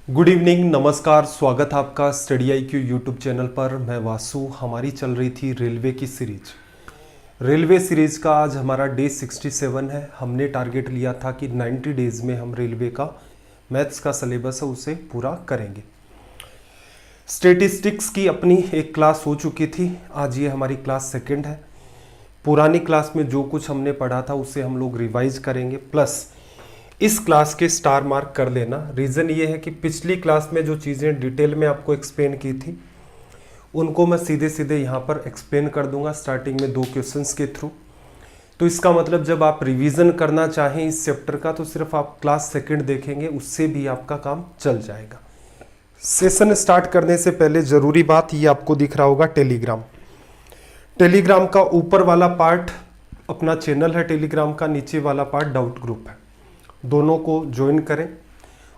Good evening, नमस्कार। स्वागत है आपका स्टडी IQ यूट्यूब चैनल पर। मैं वासु। हमारी चल रही थी रेलवे की सीरीज। रेलवे सीरीज का आज हमारा डे 67 है। हमने टारगेट लिया था कि 90 डेज़ में हम रेलवे का मैथ्स का सिलेबस है उसे पूरा करेंगे। स्टेटिस्टिक्स की अपनी एक क्लास हो चुकी थी, आज ये हमारी क्लास सेकंड है। पुरानी क्लास में जो कुछ हमने पढ़ा था उसे हम लोग रिवाइज करेंगे, प्लस इस क्लास के स्टार मार्क कर लेना। रीज़न ये है कि पिछली क्लास में जो चीज़ें डिटेल में आपको एक्सप्लेन की थी उनको मैं सीधे सीधे यहाँ पर एक्सप्लेन कर दूंगा स्टार्टिंग में 2 क्वेश्चंस के थ्रू। तो इसका मतलब जब आप रिवीजन करना चाहें इस चैप्टर का तो सिर्फ आप क्लास सेकंड देखेंगे, उससे भी आपका काम चल जाएगा। सेशन स्टार्ट करने से पहले ज़रूरी बात, ये आपको दिख रहा होगा टेलीग्राम। टेलीग्राम का ऊपर वाला पार्ट अपना चैनल है टेलीग्राम का, नीचे वाला पार्ट डाउट ग्रुप है। दोनों को ज्वाइन करें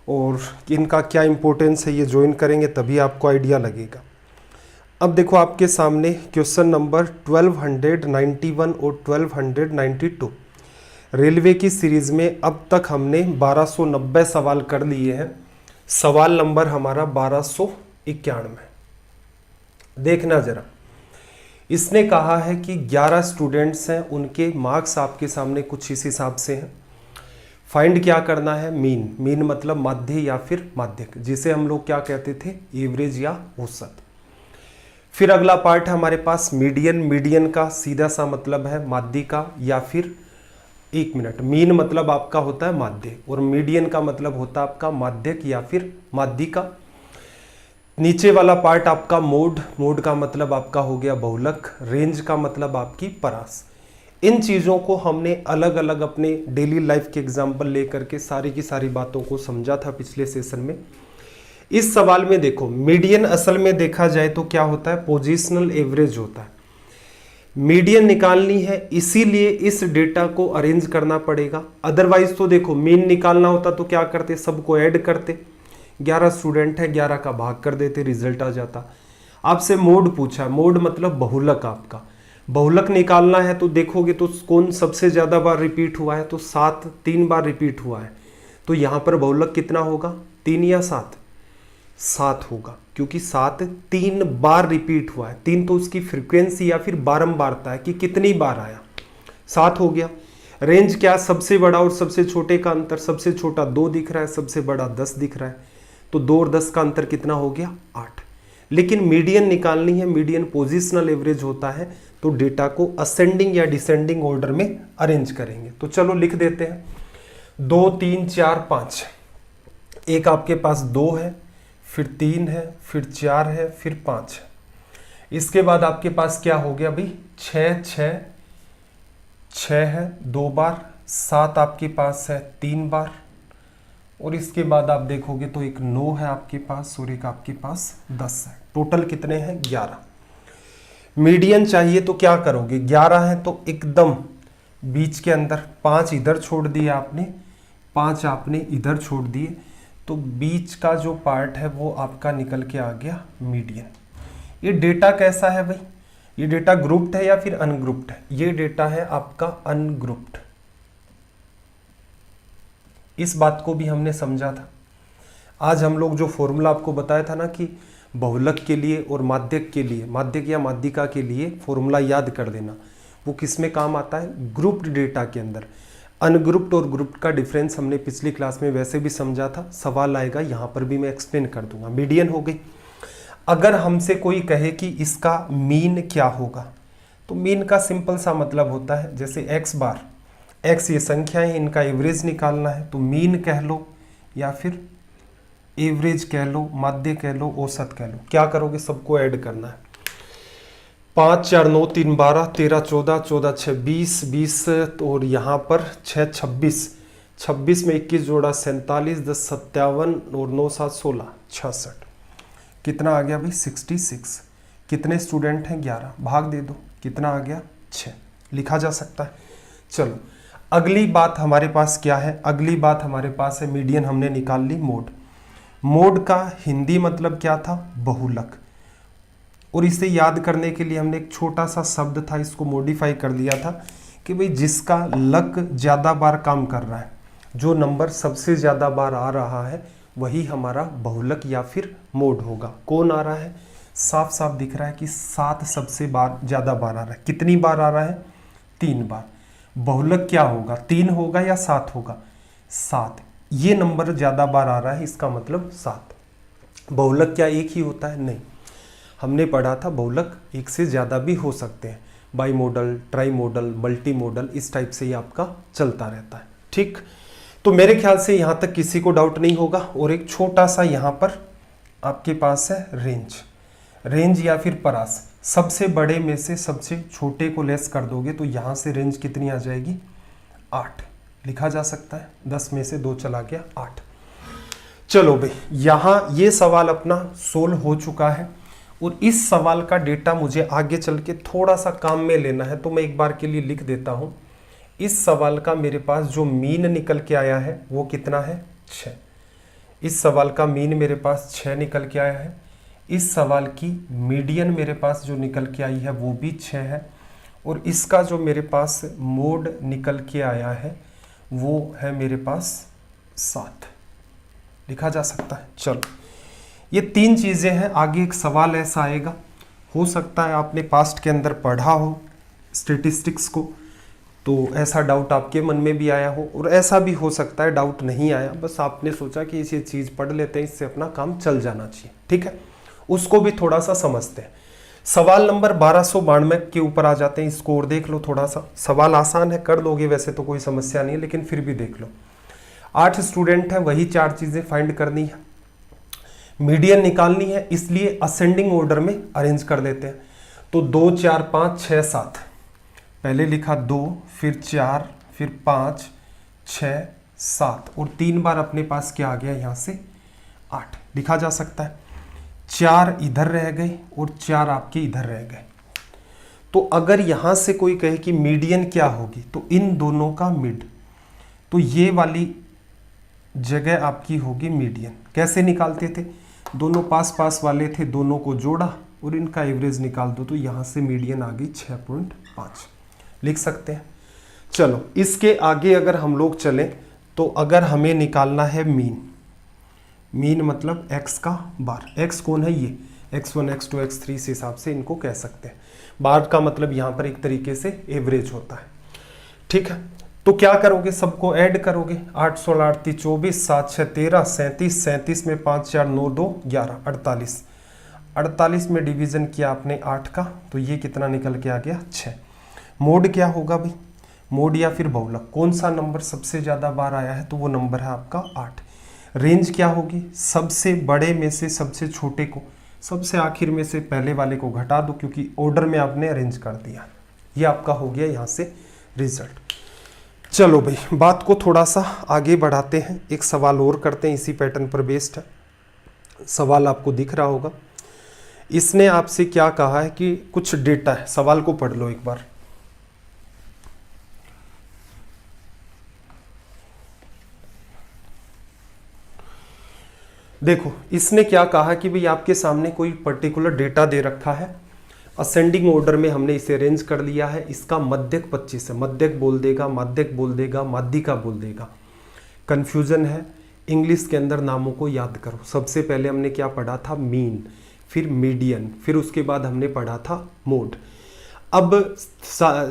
और इनका क्या इंपॉर्टेंस है ये ज्वाइन करेंगे तभी आपको आइडिया लगेगा। अब देखो आपके सामने क्वेश्चन नंबर 1291 और 1292 रेलवे की सीरीज में अब तक हमने 1290 सवाल कर लिए हैं। सवाल नंबर हमारा 1291। देखना जरा, इसने कहा है कि 11 स्टूडेंट्स हैं, उनके मार्क्स आपके सामने कुछ इस हिसाब से हैं। फाइंड क्या करना है? मीन। मीन मतलब माध्य या फिर माध्यक, जिसे हम लोग क्या कहते थे, एवरेज या औसत। फिर अगला पार्ट है हमारे पास मीडियन। मीडियन का सीधा सा मतलब है माध्य का या फिर, एक मिनट, मीन मतलब आपका होता है माध्य और मीडियन का मतलब होता है आपका माध्यक या फिर माध्य का। नीचे वाला पार्ट आपका मोड। मोड का मतलब आपका हो गया बहुलक। रेंज का मतलब आपकी परास। इन चीज़ों को हमने अलग अलग अपने डेली लाइफ के एग्जाम्पल लेकर के सारी की सारी बातों को समझा था पिछले सेशन में। इस सवाल में देखो, मीडियन असल में देखा जाए तो क्या होता है, पोजिशनल एवरेज होता है। मीडियन निकालनी है इसीलिए इस डेटा को अरेंज करना पड़ेगा। अदरवाइज तो देखो मीन निकालना होता तो क्या करते, सबको ऐड करते। 11 स्टूडेंट है, 11 का भाग कर देते, रिजल्ट आ जाता। आपसे मोड पूछा, मोड मतलब बहुलक। आपका बहुलक निकालना है तो देखोगे तो कौन सबसे ज़्यादा बार रिपीट हुआ है, तो 7 3 बार रिपीट हुआ है। तो यहाँ पर बहुलक कितना होगा, 3 या 7? 7 होगा, क्योंकि 7 3 बार रिपीट हुआ है। 3 तो उसकी फ्रीक्वेंसी या फिर बारंबारता है कि कितनी बार आया, 7 हो गया। रेंज क्या, सबसे बड़ा और सबसे छोटे का अंतर। सबसे छोटा 2 दिख रहा है, सबसे बड़ा 10 दिख रहा है, तो 2 और 10 का अंतर कितना हो गया, 8। लेकिन मीडियन निकालनी है, मीडियन पोजिशनल एवरेज होता है, तो डेटा को असेंडिंग या डिसेंडिंग ऑर्डर में अरेंज करेंगे। तो चलो लिख देते हैं 2 3 4 5। एक आपके पास 2 है, फिर 3 है, फिर 4 है, फिर 5 है। इसके बाद आपके पास क्या हो गया भाई, 6 6 6 है 2 बार, 7 आपके पास है 3 बार, और इसके बाद आप देखोगे तो एक 9 है आपके पास और एक आपके पास 10 है। टोटल कितने हैं, 11। मीडियन चाहिए तो क्या करोगे, 11 है तो एकदम बीच के अंदर 5 इधर छोड़ दिए आपने, 5 आपने इधर छोड़ दिए, तो बीच का जो पार्ट है वो आपका निकल के आ गया मीडियन। ये डेटा कैसा है भाई, ये डेटा ग्रुप्ड है या फिर अनग्रुप्ड है? ये डेटा है आपका अनग्रुप्ड। इस बात को भी हमने समझा था। आज हम लोग जो फॉर्मूला आपको बताया था ना कि बहुलक के लिए और माध्यक के लिए, माध्यक या माध्यिका के लिए फॉर्मूला याद कर देना, वो किस में काम आता है, ग्रुप्ड डेटा के अंदर। अनग्रुप्ड और ग्रुप्ड का डिफरेंस हमने पिछली क्लास में वैसे भी समझा था, सवाल आएगा यहाँ पर भी मैं एक्सप्लेन कर दूंगा। मीडियन हो गई। अगर हमसे कोई कहे कि इसका मीन क्या होगा, तो मीन का सिंपल सा मतलब होता है, जैसे एक्स बार, एक्स ये संख्या है, इनका एवरेज निकालना है, तो मीन कह लो या फिर एवरेज कह लो, माध्य कह लो, औसत कह लो। क्या करोगे, सबको ऐड करना है। 5 4 9 3 12 13 14 14 6 20 20 और यहाँ पर 6 26 26 में 21 जोड़ा 47 10 57 और 9 7 16 66। कितना आ गया भाई, 66। कितने स्टूडेंट हैं, 11। भाग दे दो, कितना आ गया, 6। लिखा जा सकता है। चलो अगली बात हमारे पास क्या है, अगली बात हमारे पास है मीडियन हमने निकाल ली। मोड। मोड का हिंदी मतलब क्या था, बहुलक। और इसे याद करने के लिए हमने एक छोटा सा शब्द था, इसको मॉडिफाई कर दिया था कि भाई जिसका लक ज़्यादा बार काम कर रहा है, जो नंबर सबसे ज़्यादा बार आ रहा है वही हमारा बहुलक या फिर मोड होगा। कौन आ रहा है, साफ साफ दिख रहा है कि 7 सबसे ज़्यादा बार आ रहा है। कितनी बार आ रहा है, 3 बार। बहुलक क्या होगा, 3 होगा या 7 होगा, 7। ये नंबर ज़्यादा बार आ रहा है, इसका मतलब 7। बहुलक क्या एक ही होता है, नहीं, हमने पढ़ा था बहुलक एक से ज़्यादा भी हो सकते हैं, by model, try model, multi modal, इस टाइप से ये आपका चलता रहता है। ठीक, तो मेरे ख्याल से यहाँ तक किसी को डाउट नहीं होगा। और एक छोटा सा यहाँ पर आपके पास है रेंज या फिर परास। सबसे बड़े में से सबसे छोटे को लेस कर दोगे तो यहाँ से रेंज कितनी आ जाएगी, 8 लिखा जा सकता है। 10 में से 2 चला गया, 8। चलो भाई, यहाँ ये सवाल अपना सोल्व हो चुका है। और इस सवाल का डेटा मुझे आगे चल के थोड़ा सा काम में लेना है, तो मैं एक बार के लिए लिख देता हूँ। इस सवाल का मेरे पास जो मीन निकल के आया है वो कितना है, 6। इस सवाल का मीन मेरे पास 6 निकल के आया है। इस सवाल की मीडियन मेरे पास जो निकल के आई है वो भी 6 है। और इसका जो मेरे पास मोड निकल के आया है वो है मेरे पास 7 लिखा जा सकता है। चलो, ये 3 चीज़ें हैं। आगे एक सवाल ऐसा आएगा, हो सकता है आपने पास्ट के अंदर पढ़ा हो स्टेटिस्टिक्स को, तो ऐसा डाउट आपके मन में भी आया हो, और ऐसा भी हो सकता है डाउट नहीं आया, बस आपने सोचा कि ये चीज़ पढ़ लेते हैं, इससे अपना काम चल जाना चाहिए। ठीक है, उसको भी थोड़ा सा समझते हैं। सवाल नंबर 1292 के ऊपर आ जाते हैं। स्कोर देख लो थोड़ा सा, सवाल आसान है, कर लोगे वैसे तो कोई समस्या नहीं है, लेकिन फिर भी देख लो। 8 स्टूडेंट है, वही 4 चीज़ें फाइंड करनी है, मीडियन निकालनी है, इसलिए असेंडिंग ऑर्डर में अरेंज कर देते हैं। तो 2 4 5 6 7, पहले लिखा 2, फिर 4, फिर 5 6 7, और 3 बार अपने पास क्या आ गया यहाँ से, 8 लिखा जा सकता है। 4 इधर रह गए और 4 आपके इधर रह गए। तो अगर यहाँ से कोई कहे कि मीडियन क्या होगी, तो इन दोनों का मिड, तो ये वाली जगह आपकी होगी मीडियन। कैसे निकालते थे, दोनों पास पास वाले थे, दोनों को जोड़ा और इनका एवरेज निकाल दो, तो यहाँ से मीडियन आ गई 6.5 लिख सकते हैं। चलो, इसके आगे अगर हम लोग चलें तो अगर हमें निकालना है मीन मतलब x का बार। x कौन है, ये x1 x2 x3 इस हिसाब से इनको कह सकते हैं। बार का मतलब यहाँ पर एक तरीके से एवरेज होता है। ठीक है, तो क्या करोगे, सबको ऐड करोगे। 8 16 8 3 24, 7 6 13, 37, 37 में 5 4 9 2 11, 48। 48 में डिवीजन किया आपने 8 का, तो ये कितना निकल के आ गया, 6। मोड क्या होगा भाई, मोड या फिर बहुलक, कौन सा नंबर सबसे ज़्यादा बार आया है, तो वो नंबर है आपका 8। रेंज क्या होगी, सबसे बड़े में से सबसे छोटे को, सबसे आखिर में से पहले वाले को घटा दो, क्योंकि ऑर्डर में आपने अरेंज कर दिया। ये आपका हो गया यहाँ से रिजल्ट। चलो भाई, बात को थोड़ा सा आगे बढ़ाते हैं, एक सवाल और करते हैं, इसी पैटर्न पर बेस्ड है। सवाल आपको दिख रहा होगा। इसने आपसे क्या कहा है कि कुछ डेटा है, सवाल को पढ़ लो एक बार। देखो, इसने क्या कहा कि भाई आपके सामने कोई पर्टिकुलर डेटा दे रखा है, असेंडिंग ऑर्डर में हमने इसे अरेंज कर लिया है। इसका मध्यक 25 है, मध्यक बोल देगा, माध्यक बोल देगा, माध्यिका बोल देगा। कंफ्यूजन है, इंग्लिश के अंदर नामों को याद करो। सबसे पहले हमने क्या पढ़ा था, मीन, फिर मीडियन, फिर उसके बाद हमने पढ़ा था मोड। अब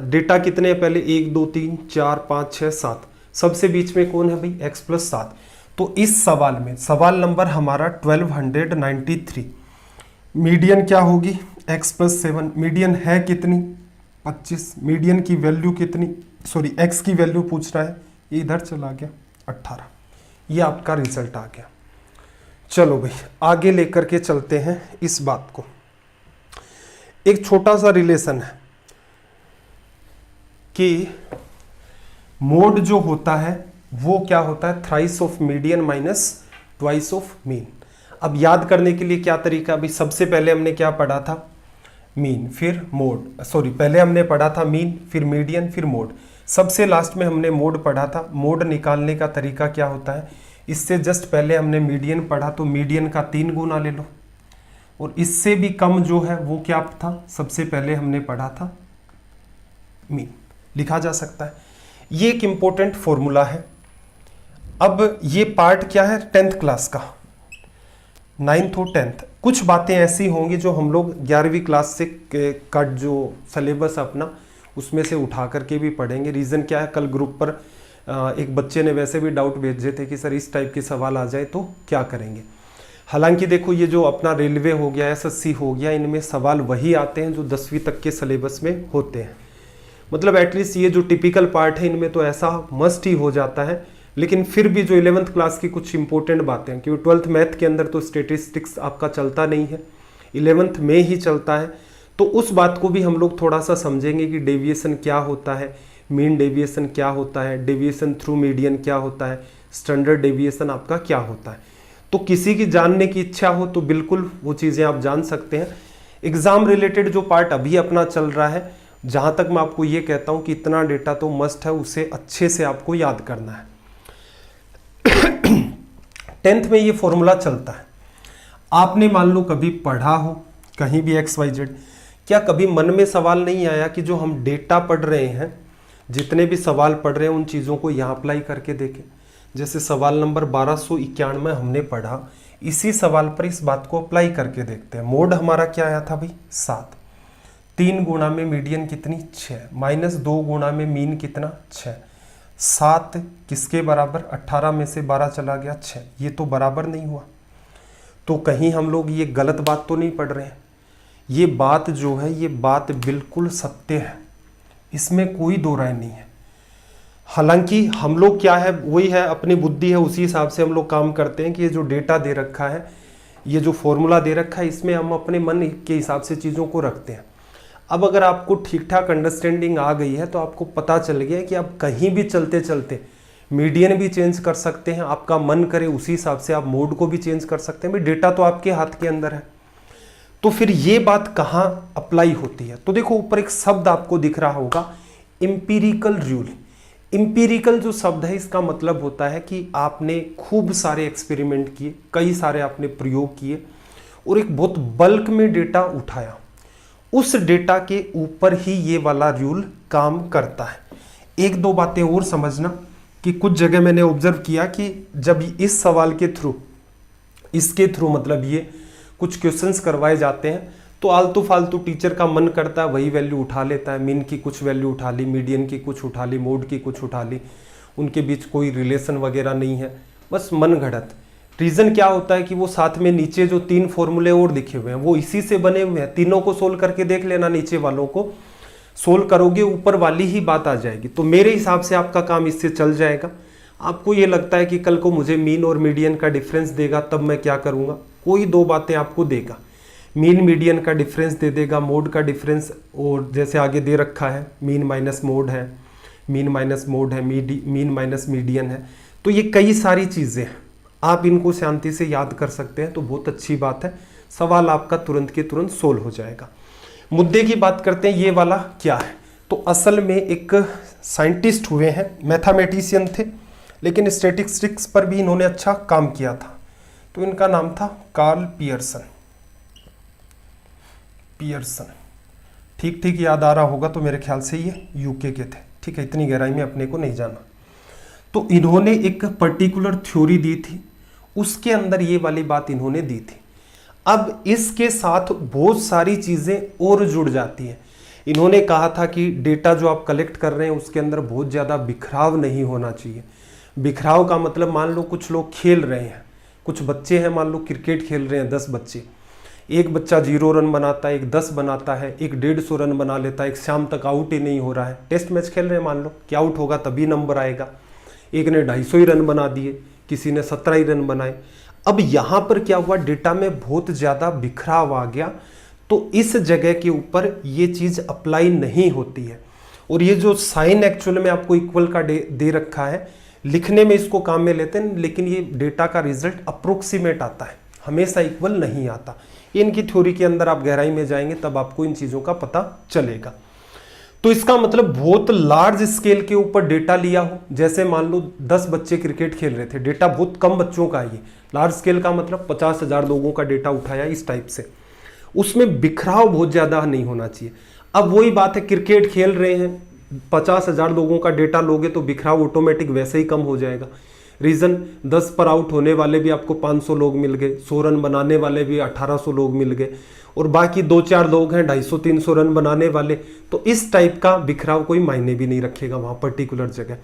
डेटा कितने हैं, पहले 1 2 3 4 5 6 7, सबसे बीच में कौन है भाई, x + 7। तो इस सवाल में सवाल नंबर हमारा 1293, मीडियन क्या होगी, x + 7, मीडियन है कितनी, 25, मीडियन की वैल्यू कितनी, सॉरी x की वैल्यू पूछ रहा है, ये इधर चला गया 18। ये आपका रिजल्ट आ गया। चलो भाई, आगे लेकर के चलते हैं इस बात को। एक छोटा सा रिलेशन है कि मोड जो होता है वो क्या होता है, thrice of median minus twice of mean. अब याद करने के लिए क्या तरीका, अभी सबसे पहले हमने क्या पढ़ा था, मीन, फिर मोड, सॉरी पहले हमने पढ़ा था मीन, फिर मीडियन, फिर मोड, सबसे लास्ट में हमने मोड पढ़ा था। मोड निकालने का तरीका क्या होता है, इससे जस्ट पहले हमने मीडियन पढ़ा, तो मीडियन का 3 गुना ले लो, और इससे भी कम जो है वो क्या था, सबसे पहले हमने पढ़ा था मीन, लिखा जा सकता है। ये एक इंपॉर्टेंट फॉर्मूला है। अब ये पार्ट क्या है, 10th क्लास का, 9th और 10th कुछ बातें ऐसी होंगी जो हम लोग 11वीं क्लास से का जो सिलेबस अपना उसमें से उठा करके भी पढ़ेंगे। रीज़न क्या है, कल ग्रुप पर एक बच्चे ने वैसे भी डाउट भेजे थे कि सर इस टाइप के सवाल आ जाए तो क्या करेंगे। हालांकि देखो ये जो अपना रेलवे हो गया, एसएससी हो गया, इनमें सवाल वही आते हैं जो 10वीं तक के सिलेबस में होते हैं। मतलब एटलीस्ट ये जो टिपिकल पार्ट है इनमें तो ऐसा मस्ट ही हो जाता है। लेकिन फिर भी जो 11th क्लास की कुछ इंपॉर्टेंट बातें हैं, क्योंकि 12th मैथ के अंदर तो स्टेटिस्टिक्स आपका चलता नहीं है, 11th में ही चलता है। तो उस बात को भी हम लोग थोड़ा सा समझेंगे कि डेविएशन क्या होता है, मीन डेविएशन क्या होता है, डेविएशन थ्रू मीडियन क्या होता है, स्टैंडर्ड डेविएशन आपका क्या होता है। तो किसी की जानने की इच्छा हो तो बिल्कुल वो चीज़ें आप जान सकते हैं। एग्ज़ाम रिलेटेड जो पार्ट अभी अपना चल रहा है, जहाँ तक मैं आपको ये कहता हूँ कि इतना डेटा तो मस्ट है, उसे अच्छे से आपको याद करना है। 10th में ये फॉर्मूला चलता है, आपने मान लो कभी पढ़ा हो कहीं भी XYZ, क्या कभी मन में सवाल नहीं आया कि जो हम डेटा पढ़ रहे हैं, जितने भी सवाल पढ़ रहे हैं उन चीज़ों को यहाँ अप्लाई करके देखें। जैसे सवाल नंबर 1291 हमने पढ़ा, इसी सवाल पर इस बात को अप्लाई करके देखते हैं। मोड हमारा क्या आया था भाई 7, 3 गुणा में मीडियन कितनी 6, -2 गुणा में मीन कितना 6, 7 किसके बराबर 18 में से 12 चला गया 6, ये तो बराबर नहीं हुआ। तो कहीं हम लोग ये गलत बात तो नहीं पढ़ रहे हैं। ये बात जो है ये बात बिल्कुल सत्य है, इसमें कोई दो राय नहीं है। हालांकि हम लोग क्या है वही है, अपनी बुद्धि है, उसी हिसाब से हम लोग काम करते हैं कि ये जो डेटा दे रखा है, ये जो फॉर्मूला दे रखा है, इसमें हम अपने मन के हिसाब से चीज़ों को रखते हैं। अब अगर आपको ठीक ठाक अंडरस्टैंडिंग आ गई है तो आपको पता चल गया कि आप कहीं भी चलते चलते मीडियन भी चेंज कर सकते हैं, आपका मन करे उसी हिसाब से आप मोड को भी चेंज कर सकते हैं। भाई डेटा तो आपके हाथ के अंदर है। तो फिर ये बात कहाँ अप्लाई होती है, तो देखो ऊपर एक शब्द आपको दिख रहा होगा, एम्पिरिकल रूल। एम्पिरिकल जो शब्द है इसका मतलब होता है कि आपने खूब सारे एक्सपेरिमेंट किए, कई सारे आपने प्रयोग किए और एक बहुत बल्क में डेटा उठाया, उस डेटा के ऊपर ही ये वाला रूल काम करता है। एक दो बातें और समझना कि कुछ जगह मैंने ऑब्जर्व किया कि जब इस सवाल के थ्रू, इसके थ्रू मतलब ये कुछ क्वेश्चंस करवाए जाते हैं तो आलतू फालतू टीचर का मन करता है वही वैल्यू उठा लेता है। मीन की कुछ वैल्यू उठा ली, मीडियन की कुछ उठा ली, मोड की कुछ उठा ली, उनके बीच कोई रिलेशन वगैरह नहीं है, बस मन घड़त। रीज़न क्या होता है कि वो साथ में नीचे जो 3 फॉर्मूले और लिखे हुए हैं वो इसी से बने हुए हैं, तीनों को सोल्व करके देख लेना, नीचे वालों को सोल्व करोगे ऊपर वाली ही बात आ जाएगी। तो मेरे हिसाब से आपका काम इससे चल जाएगा। आपको ये लगता है कि कल को मुझे मीन और मीडियन का डिफरेंस देगा तब मैं क्या करूँगा, कोई 2 बातें आपको देगा, मीन मीडियन का डिफरेंस दे देगा, मोड का डिफरेंस, और जैसे आगे दे रखा है मीन माइनस मोड है, मीन माइनस मोड है, मीन माइनस मीडियन है। तो ये कई सारी चीज़ें आप इनको शांति से याद कर सकते हैं तो बहुत अच्छी बात है, सवाल आपका तुरंत के तुरंत सोल्व हो जाएगा। मुद्दे की बात करते हैं, ये वाला क्या है, तो असल में एक साइंटिस्ट हुए हैं, मैथमेटिशियन थे, लेकिन स्टैटिस्टिक्स पर भी इन्होंने अच्छा काम किया था। तो इनका नाम था कार्ल पियर्सन। ठीक याद आ रहा होगा तो मेरे ख्याल से ये यूके के थे, ठीक है, इतनी गहराई में अपने को नहीं जाना। तो इन्होंने एक पर्टिकुलर थ्योरी दी थी, उसके अंदर ये वाली बात इन्होंने दी थी। अब इसके साथ बहुत सारी चीज़ें और जुड़ जाती हैं। इन्होंने कहा था कि डेटा जो आप कलेक्ट कर रहे हैं उसके अंदर बहुत ज़्यादा बिखराव नहीं होना चाहिए। बिखराव का मतलब मान लो कुछ लोग खेल रहे हैं, कुछ बच्चे हैं, मान लो क्रिकेट खेल रहे हैं 10 बच्चे, एक बच्चा 0 रन बनाता है, एक 10 बनाता है, एक 150 रन बना लेता है, एक शाम तक आउट ही नहीं हो रहा है। टेस्ट मैच खेल रहे हैं, मान लो कि आउट होगा तभी नंबर आएगा। एक ने 250 ही रन बना दिए, किसी ने 17 ही रन बनाए। अब यहाँ पर क्या हुआ, डेटा में बहुत ज़्यादा बिखराव आ गया, तो इस जगह के ऊपर ये चीज़ अप्लाई नहीं होती है। और ये जो साइन एक्चुअल में आपको इक्वल का दे रखा है, लिखने में इसको काम में लेते हैं, लेकिन ये डेटा का रिजल्ट अप्रोक्सीमेट आता है, हमेशा इक्वल नहीं आता। इनकी थ्योरी के अंदर आप गहराई में जाएंगे तब आपको इन चीज़ों का पता चलेगा। तो इसका मतलब बहुत लार्ज स्केल के ऊपर डेटा लिया हो, जैसे मान लो 10 बच्चे क्रिकेट खेल रहे थे, डेटा बहुत कम बच्चों का है। लार्ज स्केल का मतलब 50,000 लोगों का डेटा उठाया इस टाइप से, उसमें बिखराव बहुत ज़्यादा नहीं होना चाहिए। अब वही बात है, क्रिकेट खेल रहे हैं, 50,000 लोगों का डेटा लोगे तो बिखराव ऑटोमेटिक वैसे ही कम हो जाएगा। रीज़न 10 पर आउट होने वाले भी आपको 500 लोग मिल गए, 100 रन बनाने वाले भी 1800 लोग मिल गए, और बाकी 2-4 लोग हैं 250-300 रन बनाने वाले। तो इस टाइप का बिखराव कोई मायने भी नहीं रखेगा वहाँ पर्टिकुलर जगह।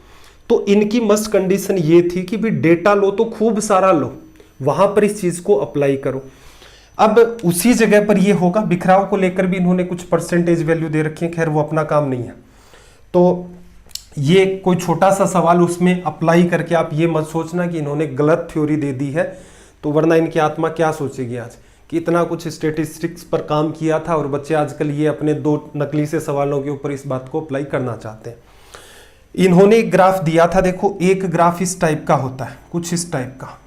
तो इनकी मस्ट कंडीशन ये थी कि भी डेटा लो तो खूब सारा लो, वहाँ पर इस चीज़ को अप्लाई करो। अब उसी जगह पर ये होगा, बिखराव को लेकर भी इन्होंने कुछ परसेंटेज वैल्यू दे रखी है, खैर वो अपना काम नहीं है। तो ये कोई छोटा सा सवाल उसमें अप्लाई करके आप ये मत सोचना कि इन्होंने गलत थ्योरी दे दी है, तो वरना इनकी आत्मा क्या सोचेगी आज कि इतना कुछ स्टेटिस्टिक्स पर काम किया था और बच्चे आजकल ये अपने 2 नकली से सवालों के ऊपर इस बात को अप्लाई करना चाहते हैं। इन्होंने एक ग्राफ दिया था, देखो एक ग्राफ इस टाइप का होता है, कुछ इस टाइप का।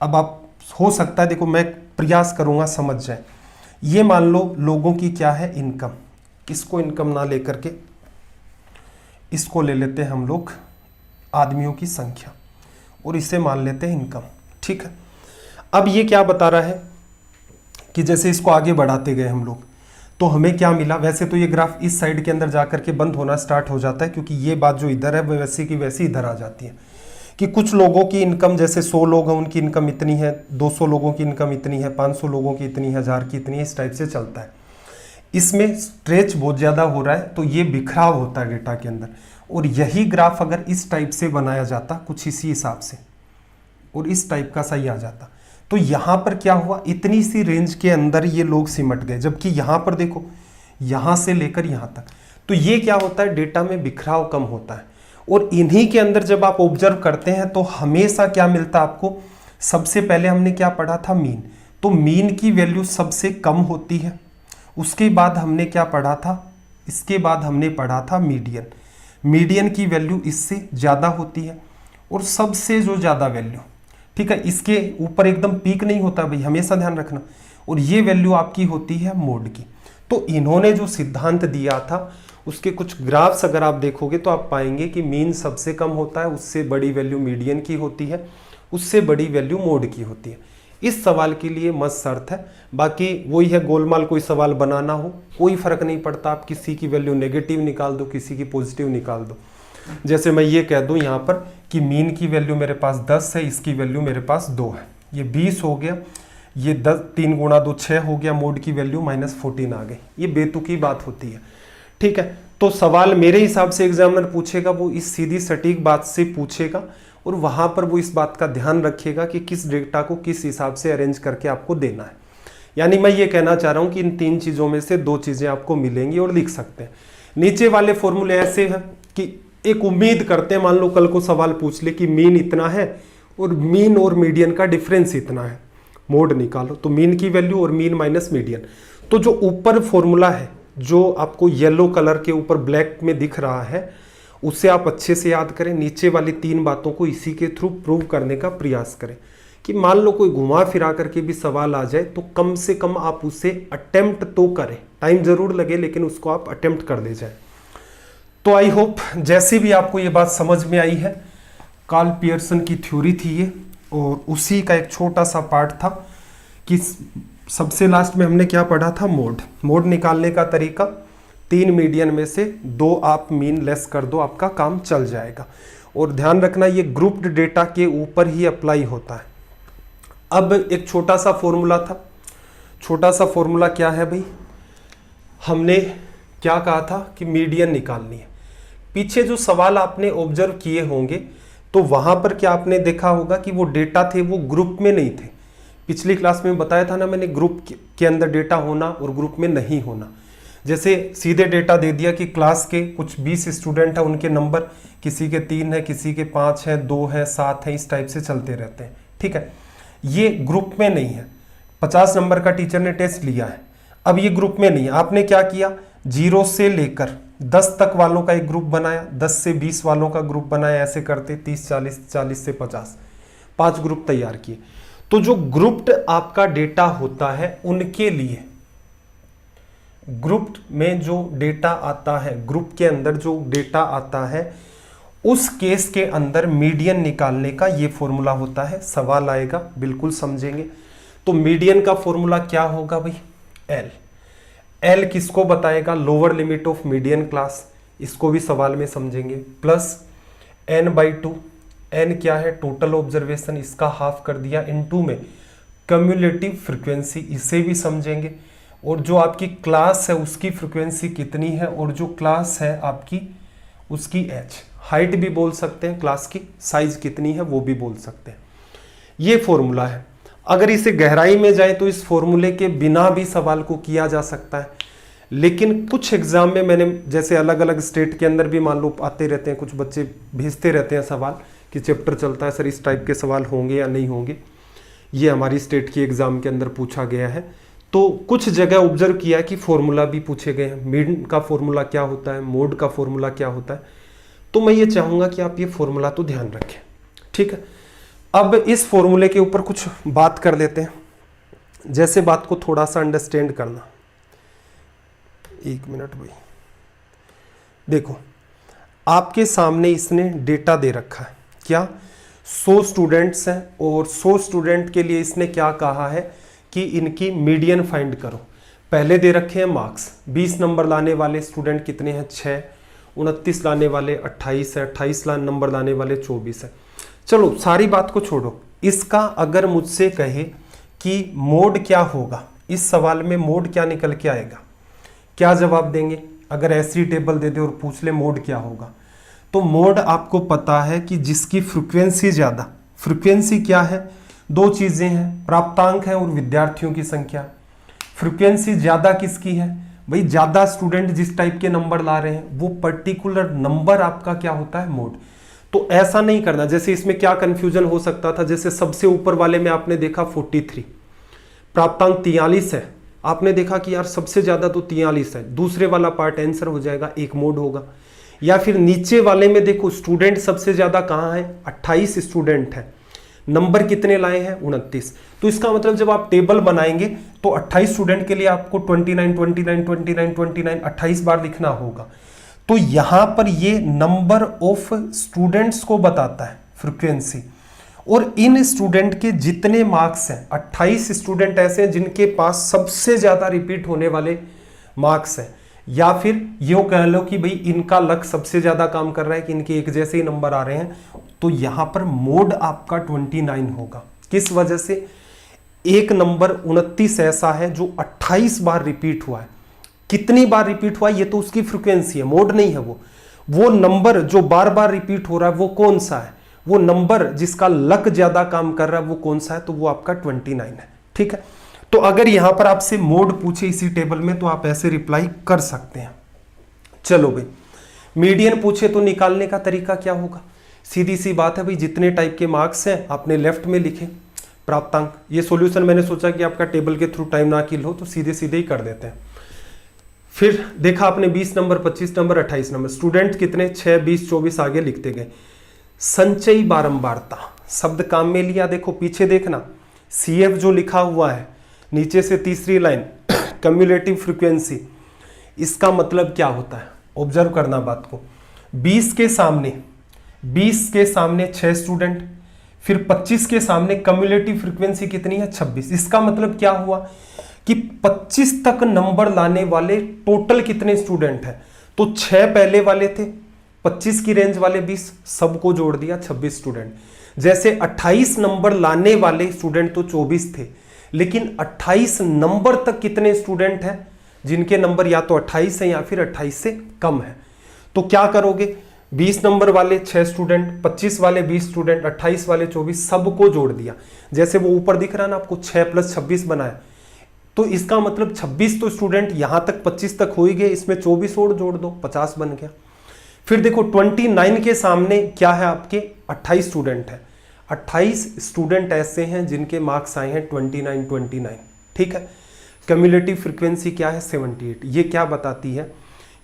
अब आप हो सकता है, देखो मैं प्रयास करूंगा समझ जाए। ये मान लो लोगों की क्या है इनकम, इसको इनकम ना लेकर के इसको ले लेते हैं हम लोग आदमियों की संख्या, और इसे मान लेते हैं इनकम, ठीक है। अब ये क्या बता रहा है कि जैसे इसको आगे बढ़ाते गए हम लोग तो हमें क्या मिला। वैसे तो ये ग्राफ इस साइड के अंदर जाकर के बंद होना स्टार्ट हो जाता है, क्योंकि ये बात जो इधर है वो वैसे की वैसी इधर आ जाती है कि कुछ लोगों की इनकम, जैसे 100 लोग हैं उनकी इनकम इतनी है, 200 लोगों की इनकम इतनी है, 500 लोगों की इतनी है, 1000 की इतनी है, इस टाइप से चलता है। इसमें स्ट्रेच बहुत ज़्यादा हो रहा है, तो ये बिखराव होता है डेटा के अंदर। और यही ग्राफ अगर इस टाइप से बनाया जाता कुछ इसी हिसाब से और इस टाइप का सही आ जाता, तो यहाँ पर क्या हुआ, इतनी सी रेंज के अंदर ये लोग सिमट गए। जबकि यहाँ पर देखो, यहाँ से लेकर यहाँ तक, तो ये क्या होता है, डेटा में बिखराव कम होता है। और इन्हीं के अंदर जब आप ऑब्जर्व करते हैं तो हमेशा क्या मिलता है आपको, सबसे पहले हमने क्या पढ़ा था, मीन। तो मीन की वैल्यू सबसे कम होती है। उसके बाद हमने क्या पढ़ा था, इसके बाद हमने पढ़ा था मीडियन। मीडियन की वैल्यू इससे ज़्यादा होती है। और सबसे जो ज़्यादा वैल्यू, ठीक है, इसके ऊपर एकदम पीक नहीं होता भाई, हमेशा ध्यान रखना। और ये वैल्यू आपकी होती है मोड की। तो इन्होंने जो सिद्धांत दिया था उसके कुछ ग्राफ्स अगर आप देखोगे तो आप पाएंगे कि मीन सबसे कम होता है, उससे बड़ी वैल्यू मीडियन की होती है, उससे बड़ी वैल्यू मोड की होती है। इस सवाल के लिए मस्त शर्त है। बाकी वही है, गोलमाल कोई सवाल बनाना हो कोई फर्क नहीं पड़ता, आप किसी की वैल्यू नेगेटिव निकाल दो, किसी की पॉजिटिव निकाल दो। जैसे मैं ये कह दूं यहाँ पर कि मीन की वैल्यू मेरे पास 10 है, इसकी वैल्यू मेरे पास 2 है, ये 20 हो गया, ये 10 3 गुणा 2 6 हो गया, मोड की वैल्यू -14 आ गई। ये बेतुकी बात होती है, ठीक है। तो सवाल मेरे हिसाब से एग्जामिनर पूछेगा वो इस सीधी सटीक बात से पूछेगा, और वहां पर वो इस बात का ध्यान रखेगा कि किस डेटा को किस हिसाब से अरेंज करके आपको देना है। यानी मैं ये कहना चाह रहा हूं कि इन 3 चीज़ों में से 2 चीज़ें आपको मिलेंगी और लिख सकते हैं। नीचे वाले फॉर्मूले ऐसे हैं कि एक उम्मीद करते हैं, मान लो कल को सवाल पूछ ले कि मीन इतना है और मीन और मीडियन का डिफरेंस इतना है, मोड निकालो। तो मीन की वैल्यू और मीन माइनस मीडियन। तो जो ऊपर फॉर्मूला है जो आपको येलो कलर के ऊपर ब्लैक में दिख रहा है, उसे आप अच्छे से याद करें। नीचे वाली 3 बातों को इसी के थ्रू प्रूव करने का प्रयास करें कि मान लो कोई घुमा फिरा करके भी सवाल आ जाए तो कम से कम आप उसे अटेम्प्ट तो करें, टाइम जरूर लगे लेकिन उसको आप अटेम्प्ट कर ले जाए। तो आई होप जैसे भी आपको ये बात समझ में आई है, कार्ल पियर्सन की थ्योरी थी ये, और उसी का एक छोटा सा पार्ट था कि सबसे लास्ट में हमने क्या पढ़ा था, मोड निकालने का तरीका। 3 मीडियन में से 2 आप मीन लेस कर दो, आपका काम चल जाएगा। और ध्यान रखना ये ग्रुप्ड डेटा के ऊपर ही अप्लाई होता है। अब एक छोटा सा फॉर्मूला था, छोटा सा फॉर्मूला क्या है भाई, हमने क्या कहा था कि मीडियन निकालनी है। पीछे जो सवाल आपने ऑब्जर्व किए होंगे तो वहां पर क्या आपने देखा होगा कि वो डेटा थे वो ग्रुप में नहीं थे। पिछली क्लास में बताया था ना मैंने, ग्रुप के अंदर डेटा होना और ग्रुप में नहीं होना। जैसे सीधे डेटा दे दिया कि क्लास के कुछ 20 स्टूडेंट हैं, उनके नंबर किसी के 3 है, किसी के 5 है, 2 है, 7 है, इस टाइप से चलते रहते हैं, ठीक है। ये ग्रुप में नहीं है। 50 नंबर का टीचर ने टेस्ट लिया है, अब ये ग्रुप में नहीं है। आपने क्या किया, 0 से लेकर 10 तक वालों का एक ग्रुप बनाया, 10 से 20 वालों का ग्रुप बनाया, ऐसे करते 30, 40, 40 से 50, 5 ग्रुप तैयार किए। तो जो ग्रुप्ड आपका डेटा होता है उनके लिए, ग्रुप में जो डेटा आता है, ग्रुप के अंदर जो डेटा आता है, उस केस के अंदर मीडियन निकालने का ये फॉर्मूला होता है। सवाल आएगा बिल्कुल समझेंगे। तो मीडियन का फॉर्मूला क्या होगा भाई, एल किसको बताएगा, lower limit of median class, इसको भी सवाल में समझेंगे, प्लस n/2 एन क्या है, टोटल ऑब्जर्वेशन, इसका हाफ कर दिया इनटू में कम्युलेटिव फ्रीक्वेंसी, इसे भी समझेंगे। और जो आपकी क्लास है उसकी फ्रीक्वेंसी कितनी है, और जो क्लास है आपकी उसकी एच, हाइट भी बोल सकते हैं, क्लास की साइज कितनी है वो भी बोल सकते हैं। ये फॉर्मूला है। अगर इसे गहराई में जाए तो इस फॉर्मूले के बिना भी सवाल को किया जा सकता है, लेकिन कुछ एग्जाम में मैंने, जैसे अलग अलग स्टेट के अंदर भी मान लो आते रहते हैं, कुछ बच्चे भेजते रहते हैं सवाल कि चैप्टर चलता है सर, इस टाइप के सवाल होंगे या नहीं होंगे। ये हमारी स्टेट की एग्जाम के अंदर पूछा गया है। तो कुछ जगह ऑब्जर्व किया कि फॉर्मूला भी पूछे गए हैं, मीन का फॉर्मूला क्या होता है, मोड का फॉर्मूला क्या होता है। तो मैं ये चाहूँगा कि आप ये फॉर्मूला तो ध्यान रखें, ठीक है। अब इस फॉर्मूले के ऊपर कुछ बात कर लेते हैं, जैसे बात को थोड़ा सा अंडरस्टैंड करना। एक मिनट भाई, देखो आपके सामने इसने डेटा दे रखा है, क्या 100 स्टूडेंट्स हैं, और 100 स्टूडेंट के लिए इसने क्या कहा है कि इनकी मीडियन फाइंड करो। पहले दे रखे हैं मार्क्स, 20 नंबर लाने वाले स्टूडेंट कितने हैं, 6, 29 लाने वाले 28 है, 28 नंबर लाने वाले 24 है। चलो सारी बात को छोड़ो, इसका अगर मुझसे कहे कि मोड क्या होगा, इस सवाल में मोड क्या निकल के आएगा, क्या जवाब देंगे? अगर ऐसी टेबल दे दे और पूछ ले मोड क्या होगा, तो मोड आपको पता है कि जिसकी फ्रीक्वेंसी ज़्यादा, फ्रीक्वेंसी क्या है, दो चीज़ें हैं, प्राप्तांक है और विद्यार्थियों की संख्या। फ्रीक्वेंसी ज़्यादा किसकी है भाई, ज़्यादा स्टूडेंट जिस टाइप के नंबर ला रहे हैं वो पर्टिकुलर नंबर आपका क्या होता है, मोड। तो ऐसा नहीं करना, जैसे इसमें क्या कंफ्यूजन हो सकता था, जैसे सबसे ऊपर वाले में आपने देखा 43, प्राप्तांक 43 है, आपने देखा कि यार सबसे ज्यादा तो 43 है, दूसरे वाला पार्ट आंसर हो जाएगा, एक मोड होगा। या फिर नीचे वाले में देखो स्टूडेंट सबसे ज्यादा कहाँ है, 28 स्टूडेंट है, नंबर कितने लाए हैं, 29। तो इसका मतलब जब आप टेबल बनाएंगे तो 28 स्टूडेंट के लिए आपको 29 29 29 29 28 बार लिखना होगा। तो यहां पर ये नंबर ऑफ स्टूडेंट्स को बताता है फ्रीक्वेंसी, और इन स्टूडेंट के जितने मार्क्स हैं, 28 स्टूडेंट ऐसे हैं जिनके पास सबसे ज्यादा रिपीट होने वाले मार्क्स हैं, या फिर यो कह लो कि भाई इनका लक सबसे ज्यादा काम कर रहा है कि इनके एक जैसे ही नंबर आ रहे हैं। तो यहां पर मोड आपका 29 होगा। किस वजह से? एक नंबर 29 ऐसा है जो 28 बार रिपीट हुआ है। कितनी बार रिपीट हुआ ये तो उसकी फ्रीक्वेंसी है, मोड नहीं है। वो नंबर जो बार बार रिपीट हो रहा है वो कौन सा है, वो नंबर जिसका लक ज्यादा काम कर रहा है वो कौन सा है, तो वो आपका 29 है, ठीक है। तो अगर यहां पर आपसे मोड पूछे इसी टेबल में तो आप ऐसे रिप्लाई कर सकते हैं। चलो भाई, मीडियन पूछे तो निकालने का तरीका क्या होगा? सीधी सी बात है भाई, जितने टाइप के मार्क्स हैं आपने लेफ्ट में लिखे प्राप्तांक। ये सॉल्यूशन मैंने सोचा कि आपका टेबल के थ्रू टाइम ना किल हो तो सीधे सीधे ही कर देते हैं। फिर देखा आपने 20 नंबर, 25 नंबर, 28 नंबर, स्टूडेंट कितने, 6, 20, 24 आगे लिखते गए। संचयी बारंबारता शब्द काम में लिया। देखो पीछे देखना, CF जो लिखा हुआ है नीचे से तीसरी लाइन कम्युलेटिव फ्रीक्वेंसी, इसका मतलब क्या होता है? ऑब्जर्व करना बात को। 20 के सामने 6 स्टूडेंट, फिर 25 के सामने कम्युलेटिव फ्रीक्वेंसी कितनी है, 26। इसका मतलब क्या हुआ कि 25 तक नंबर लाने वाले टोटल कितने स्टूडेंट हैं? तो 6 पहले वाले थे, 25 की रेंज वाले 20, सबको जोड़ दिया 26 स्टूडेंट। जैसे 28 नंबर लाने वाले स्टूडेंट तो 24 थे, लेकिन 28 नंबर तक कितने स्टूडेंट हैं जिनके नंबर या तो 28 है या फिर 28 से कम है? तो क्या करोगे, 20 नंबर वाले 6 स्टूडेंट, 25 वाले 20 स्टूडेंट, 28 वाले 24, सबको जोड़ दिया। जैसे वो ऊपर दिख रहा है ना आपको, 6 + 26 बनाया, तो इसका मतलब 26 तो स्टूडेंट यहां तक 25 तक हो ही गए, इसमें 24 और जोड़ दो, 50 बन गया। फिर देखो 29 के सामने क्या है आपके, 28 स्टूडेंट है। 28 स्टूडेंट ऐसे हैं जिनके मार्क्स आए हैं 29, ठीक है। क्यूमुलेटिव फ्रीक्वेंसी क्या है, 78। ये क्या बताती है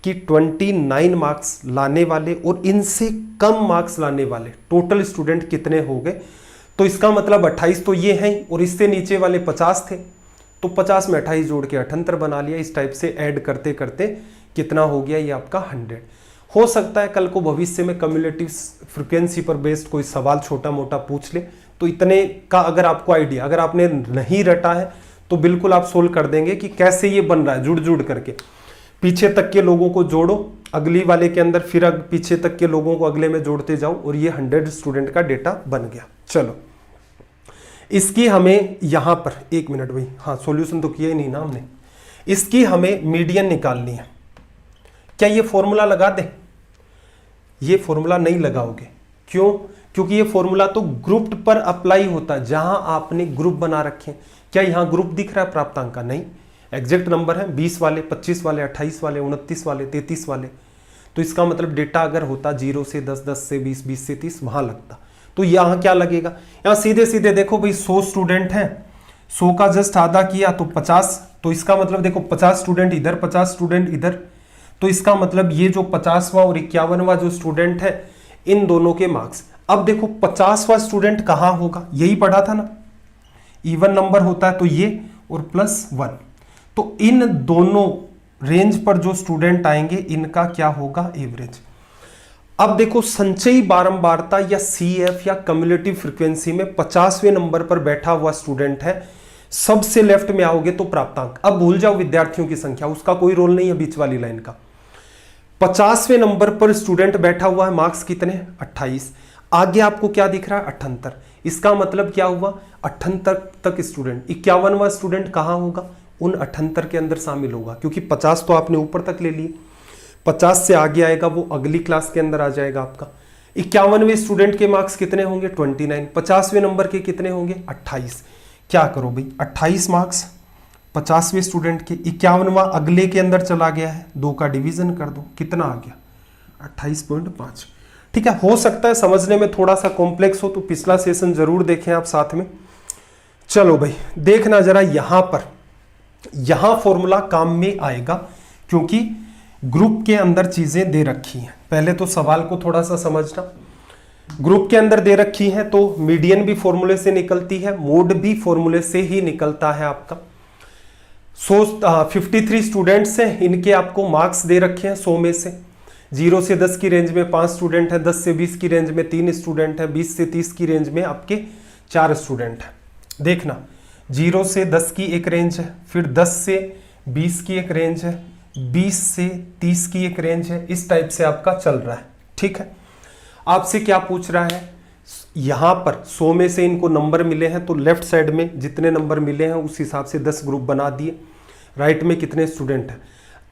कि 29 मार्क्स लाने वाले और इनसे कम मार्क्स लाने वाले टोटल स्टूडेंट कितने हो गए? तो इसका मतलब 28 तो ये हैं और इससे नीचे वाले 50 थे, तो 50 में 28 जोड़ के 78 बना लिया। इस टाइप से ऐड करते करते कितना हो गया, ये आपका 100। हो सकता है कल को भविष्य में कम्युलेटिव फ्रीक्वेंसी पर बेस्ड कोई सवाल छोटा मोटा पूछ ले, तो इतने का अगर आपको आइडिया, अगर आपने नहीं रटा है तो बिल्कुल आप सोल्व कर देंगे कि कैसे ये बन रहा है, जुड़ जुड़ करके। पीछे तक के लोगों को जोड़ो, अगली वाले के अंदर फिर पीछे तक के लोगों को अगले में जोड़ते जाओ और ये 100 स्टूडेंट का डेटा बन गया। चलो इसकी हमें यहां पर 1 मिनट भाई, हाँ सॉल्यूशन तो किया ही नहीं ना हमने। इसकी हमें मीडियन निकालनी है। क्या ये फॉर्मूला लगा दे? ये फॉर्मूला नहीं लगाओगे। क्यों? क्योंकि ये फॉर्मूला तो ग्रुप पर अप्लाई होता है, जहां आपने ग्रुप बना रखे हैं। क्या यहां ग्रुप दिख रहा है प्राप्तांक का? नहीं, एग्जैक्ट नंबर है 20 वाले, 25 वाले, 28 वाले, 29 वाले, 33 वाले। तो इसका मतलब डेटा अगर होता 0 से 10, 10 से 20, 20 से 30 वहां लगता। तो यहां क्या लगेगा? यहां सीधे सीधे देखो भाई 100 स्टूडेंट हैं, 100 का जस्ट आधा किया तो 50। तो इसका मतलब देखो 50 स्टूडेंट इधर, 50 स्टूडेंट इधर। तो इसका मतलब ये जो 50वां और 51वां जो स्टूडेंट है, इन दोनों के मार्क्स। अब देखो 50वां स्टूडेंट कहां होगा? यही पढ़ा था ना, इवन नंबर होता है तो ये और +1। तो इन दोनों रेंज पर जो स्टूडेंट आएंगे इनका क्या होगा? एवरेज। अब देखो संचयी बारंबारता या CF या कम्युलेटिव फ्रीक्वेंसी में 50वें नंबर पर बैठा हुआ स्टूडेंट है, सबसे लेफ्ट में आओगे तो प्राप्तांक। अब भूल जाओ विद्यार्थियों की संख्या, उसका कोई रोल नहीं है बीच वाली लाइन का। 50वें नंबर पर स्टूडेंट बैठा हुआ है, मार्क्स कितने? 28। आगे आपको क्या दिख रहा है? 78। इसका मतलब क्या हुआ? 78 तक स्टूडेंट। 51वां स्टूडेंट कहां होगा? उन 78 के अंदर शामिल होगा, क्योंकि 50 तो आपने ऊपर तक ले लिए। 50 से आगे आएगा वो अगली क्लास के अंदर आ जाएगा आपका। 51वें स्टूडेंट के मार्क्स कितने होंगे? 29। 50वें नंबर के कितने होंगे? 28। क्या करो भाई, 28 मार्क्स 50वें स्टूडेंट के। 51वां अगले के अंदर चला गया है, 2 का डिवीजन कर दो, कितना आ गया? 28.5। ठीक है, हो सकता है समझने में थोड़ा सा कॉम्प्लेक्स हो, तो पिछला सेशन जरूर देखें आप साथ में। चलो भाई देखना जरा, यहां फॉर्मूला काम में आएगा, क्योंकि ग्रुप के अंदर चीजें दे रखी हैं। पहले तो सवाल को थोड़ा सा समझना। ग्रुप के अंदर दे रखी है तो मीडियन भी फॉर्मूले से निकलती है, मोड भी फॉर्मूले से ही निकलता है आपका। 53 स्टूडेंट्स हैं, इनके आपको मार्क्स दे रखे हैं 100 में से। 0 से 10 की रेंज में 5 स्टूडेंट हैं, 10 से 20 की रेंज में 3 स्टूडेंट हैं, 20 से 30 की रेंज में आपके 4 स्टूडेंट हैं। देखना 0 से 10 की एक रेंज है, फिर 10 से 20 की एक रेंज है, 20 से 30 की एक रेंज है। इस टाइप से आपका चल रहा है। ठीक है, आपसे क्या पूछ रहा है? यहां पर 100 में से इनको नंबर मिले हैं, तो लेफ्ट साइड में जितने नंबर मिले हैं उस हिसाब से 10 ग्रुप बना दिए। राइट में कितने स्टूडेंट हैं?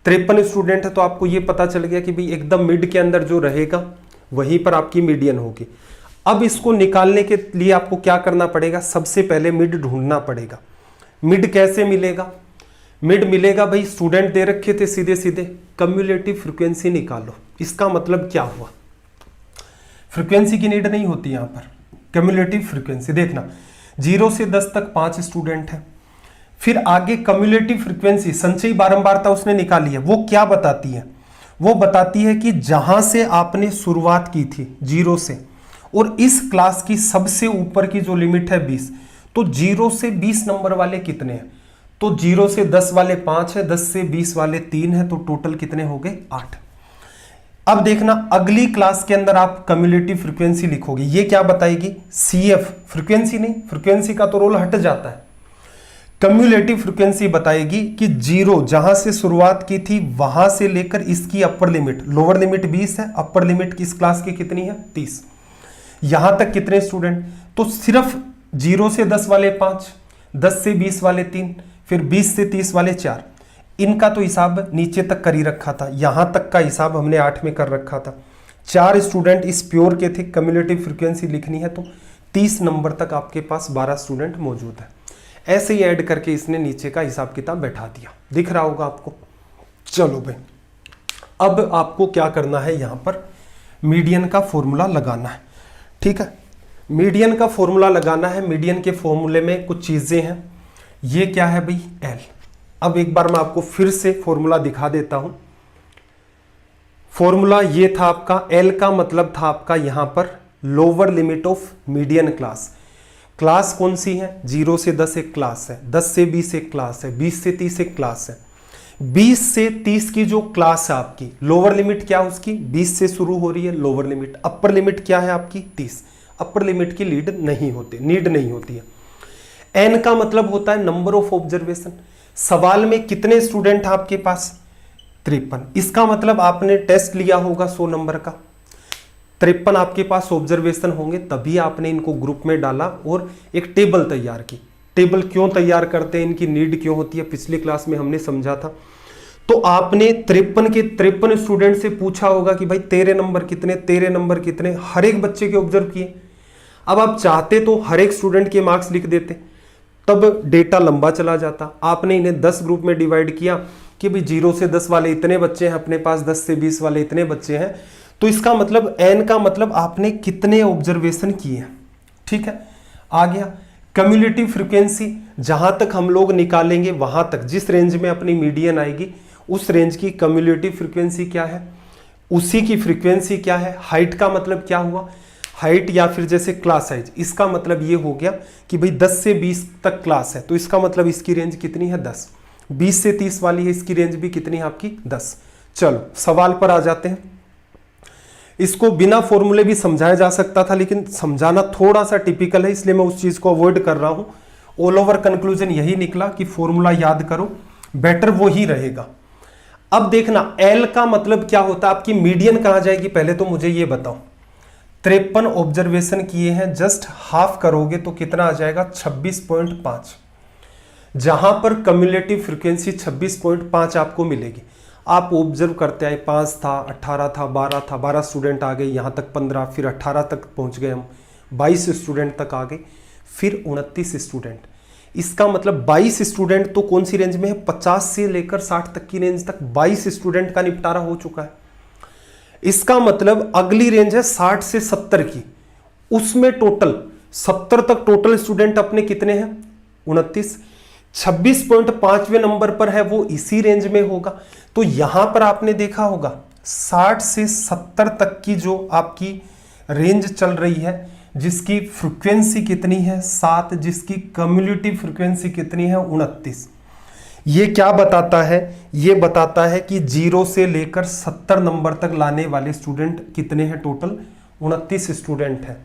53 स्टूडेंट है, तो आपको ये पता चल गया कि भाई एकदम मिड के अंदर जो रहेगा वहीं पर आपकी मीडियन होगी। अब इसको निकालने के लिए आपको क्या करना पड़ेगा? सबसे पहले मिड ढूंढना पड़ेगा। मिड कैसे मिलेगा? मिड मिलेगा भाई, स्टूडेंट दे रखे थे सीधे सीधे, कम्युलेटिव फ्रीक्वेंसी निकालो। इसका मतलब क्या हुआ? फ्रीक्वेंसी की नीड नहीं होती यहां पर, कम्युलेटिव फ्रीक्वेंसी। देखना 0 से 10 तक 5 स्टूडेंट है, फिर आगे कम्युलेटिव फ्रीक्वेंसी संचयी बारंबारता उसने निकाली है। वो क्या बताती है? वो बताती है कि जहां से आपने शुरुआत की थी 0 से, और इस क्लास की सबसे ऊपर की जो लिमिट है 20, तो 0 से 20 नंबर वाले कितने हैं? तो 0 से 10 वाले 5 है, 10 से 20 वाले 3 है, तो टोटल कितने हो गए? 8। अब देखना अगली क्लास के अंदर आप कम्युलेटिव फ्रीक्वेंसी लिखोगे, ये क्या बताएगी? CF, फ्रीक्वेंसी नहीं, फ्रीक्वेंसी का तो रोल हट जाता है। कम्युलेटिव फ्रीक्वेंसी बताएगी कि 0 जहां से शुरुआत की थी वहां से लेकर इसकी अपर लिमिट, लोअर लिमिट 20 है, अपर लिमिट किस क्लास की कितनी है? 30। यहां तक कितने स्टूडेंट? तो सिर्फ 0 से 10 वाले 5, 10 से 20 वाले 3, फिर 20 से 30 वाले 4। इनका तो हिसाब नीचे तक कर ही रखा था, यहां तक का हिसाब हमने 8 में कर रखा था। 4 स्टूडेंट इस प्योर के थे, कम्युलेटिव फ्रीक्वेंसी लिखनी है तो 30 नंबर तक आपके पास 12 स्टूडेंट मौजूद है। ऐसे ही ऐड करके इसने नीचे का हिसाब किताब बैठा दिया, दिख रहा होगा आपको। चलो भाई, अब आपको क्या करना है? यहां पर मीडियन का फॉर्मूला लगाना है। ठीक है, मीडियन का फॉर्मूला लगाना है। मीडियन के फॉर्मूले में कुछ चीजें हैं। ये क्या है भाई? L। अब एक बार मैं आपको फिर से फॉर्मूला दिखा देता हूं। फॉर्मूला ये था आपका, L का मतलब था आपका यहां पर lower limit of median class. Class कौन सी है? 0 से 10 एक क्लास है, 10 से 20 एक क्लास है, 20 से 30 एक क्लास है। 20 से 30 की जो क्लास है आपकी, लोअर लिमिट क्या है उसकी? 20 से शुरू हो रही है लोअर लिमिट। अपर लिमिट क्या है आपकी? 30। अपर लिमिट की नीड नहीं होती है। N का मतलब होता है नंबर ऑफ ऑब्जर्वेशन। सवाल में कितने स्टूडेंट आपके पास? 53। इसका मतलब आपने टेस्ट लिया होगा 100 नंबर का, 53 आपके पास ऑब्जर्वेशन होंगे, तभी आपने इनको ग्रुप में डाला और एक टेबल तैयार की। टेबल क्यों तैयार करते हैं, इनकी नीड क्यों होती है, पिछली क्लास में हमने समझा था। तो आपने 53 के 53 स्टूडेंट से पूछा होगा कि भाई तेरे नंबर कितने, तेरे नंबर कितने, हर एक बच्चे के ऑब्जर्व किए। अब आप चाहते तो हर एक स्टूडेंट के मार्क्स लिख देते, तब डेटा लंबा चला जाता। आपने इन्हें 10 ग्रुप में डिवाइड किया कि भाई 0 से 10 वाले इतने बच्चे हैं अपने पास, 10 से 20 वाले इतने बच्चे हैं, तो इसका मतलब n का मतलब आपने कितने ऑब्जर्वेशन किए हैं। ठीक है, आ गया। कम्युलेटिव फ्रीक्वेंसी, जहां तक हम लोग निकालेंगे वहां तक, जिस रेंज में अपनी मीडियन आएगी उस रेंज की कम्युलेटिव फ्रीक्वेंसी क्या है, उसी की फ्रीक्वेंसी क्या है। हाइट का मतलब क्या हुआ, हाइट या फिर जैसे क्लास साइज, इसका मतलब ये हो गया कि भाई 10 से 20 तक क्लास है तो इसका मतलब इसकी रेंज कितनी है 10। 20 से 30 वाली है, इसकी रेंज भी कितनी है आपकी 10। चलो सवाल पर आ जाते हैं। इसको बिना फॉर्मूले भी समझाया जा सकता था, लेकिन समझाना थोड़ा सा टिपिकल है, इसलिए मैं उस चीज को अवॉइड कर रहा हूं। ऑल ओवर कंक्लूजन यही निकला कि फॉर्मूला याद करो, बेटर वो ही रहेगा। अब देखना एल का मतलब क्या होता है, आपकी मीडियन कहां जाएगी, पहले तो मुझे ये बताओ। 53 ऑब्जर्वेशन किए हैं, जस्ट हाफ करोगे तो कितना आ जाएगा 26.5, जहां पर कम्युलेटिव फ्रीक्वेंसी 26.5 आपको मिलेगी। आप ऑब्जर्व करते आए, 5 था, 18 था, 12 था, 12 स्टूडेंट आ गए, यहां तक 15, फिर 18 तक पहुंच गए हम, 22 स्टूडेंट तक आ गए, फिर 29 स्टूडेंट। इसका मतलब 22 स्टूडेंट तो कौन सी रेंज में है, 50 से लेकर 60 तक की रेंज तक 22 स्टूडेंट का निपटारा हो चुका है। इसका मतलब अगली रेंज है 60 से 70 की, उसमें टोटल 70 तक टोटल स्टूडेंट अपने कितने हैं 29। 26.5वें नंबर पर है वो इसी रेंज में होगा। तो यहां पर आपने देखा होगा 60 से 70 तक की जो आपकी रेंज चल रही है, जिसकी फ्रीक्वेंसी कितनी है 7, जिसकी कम्युलेटिव फ्रीक्वेंसी कितनी है 29। ये क्या बताता है, ये बताता है कि 0 से लेकर 70 नंबर तक लाने वाले स्टूडेंट कितने हैं, टोटल 29 स्टूडेंट हैं।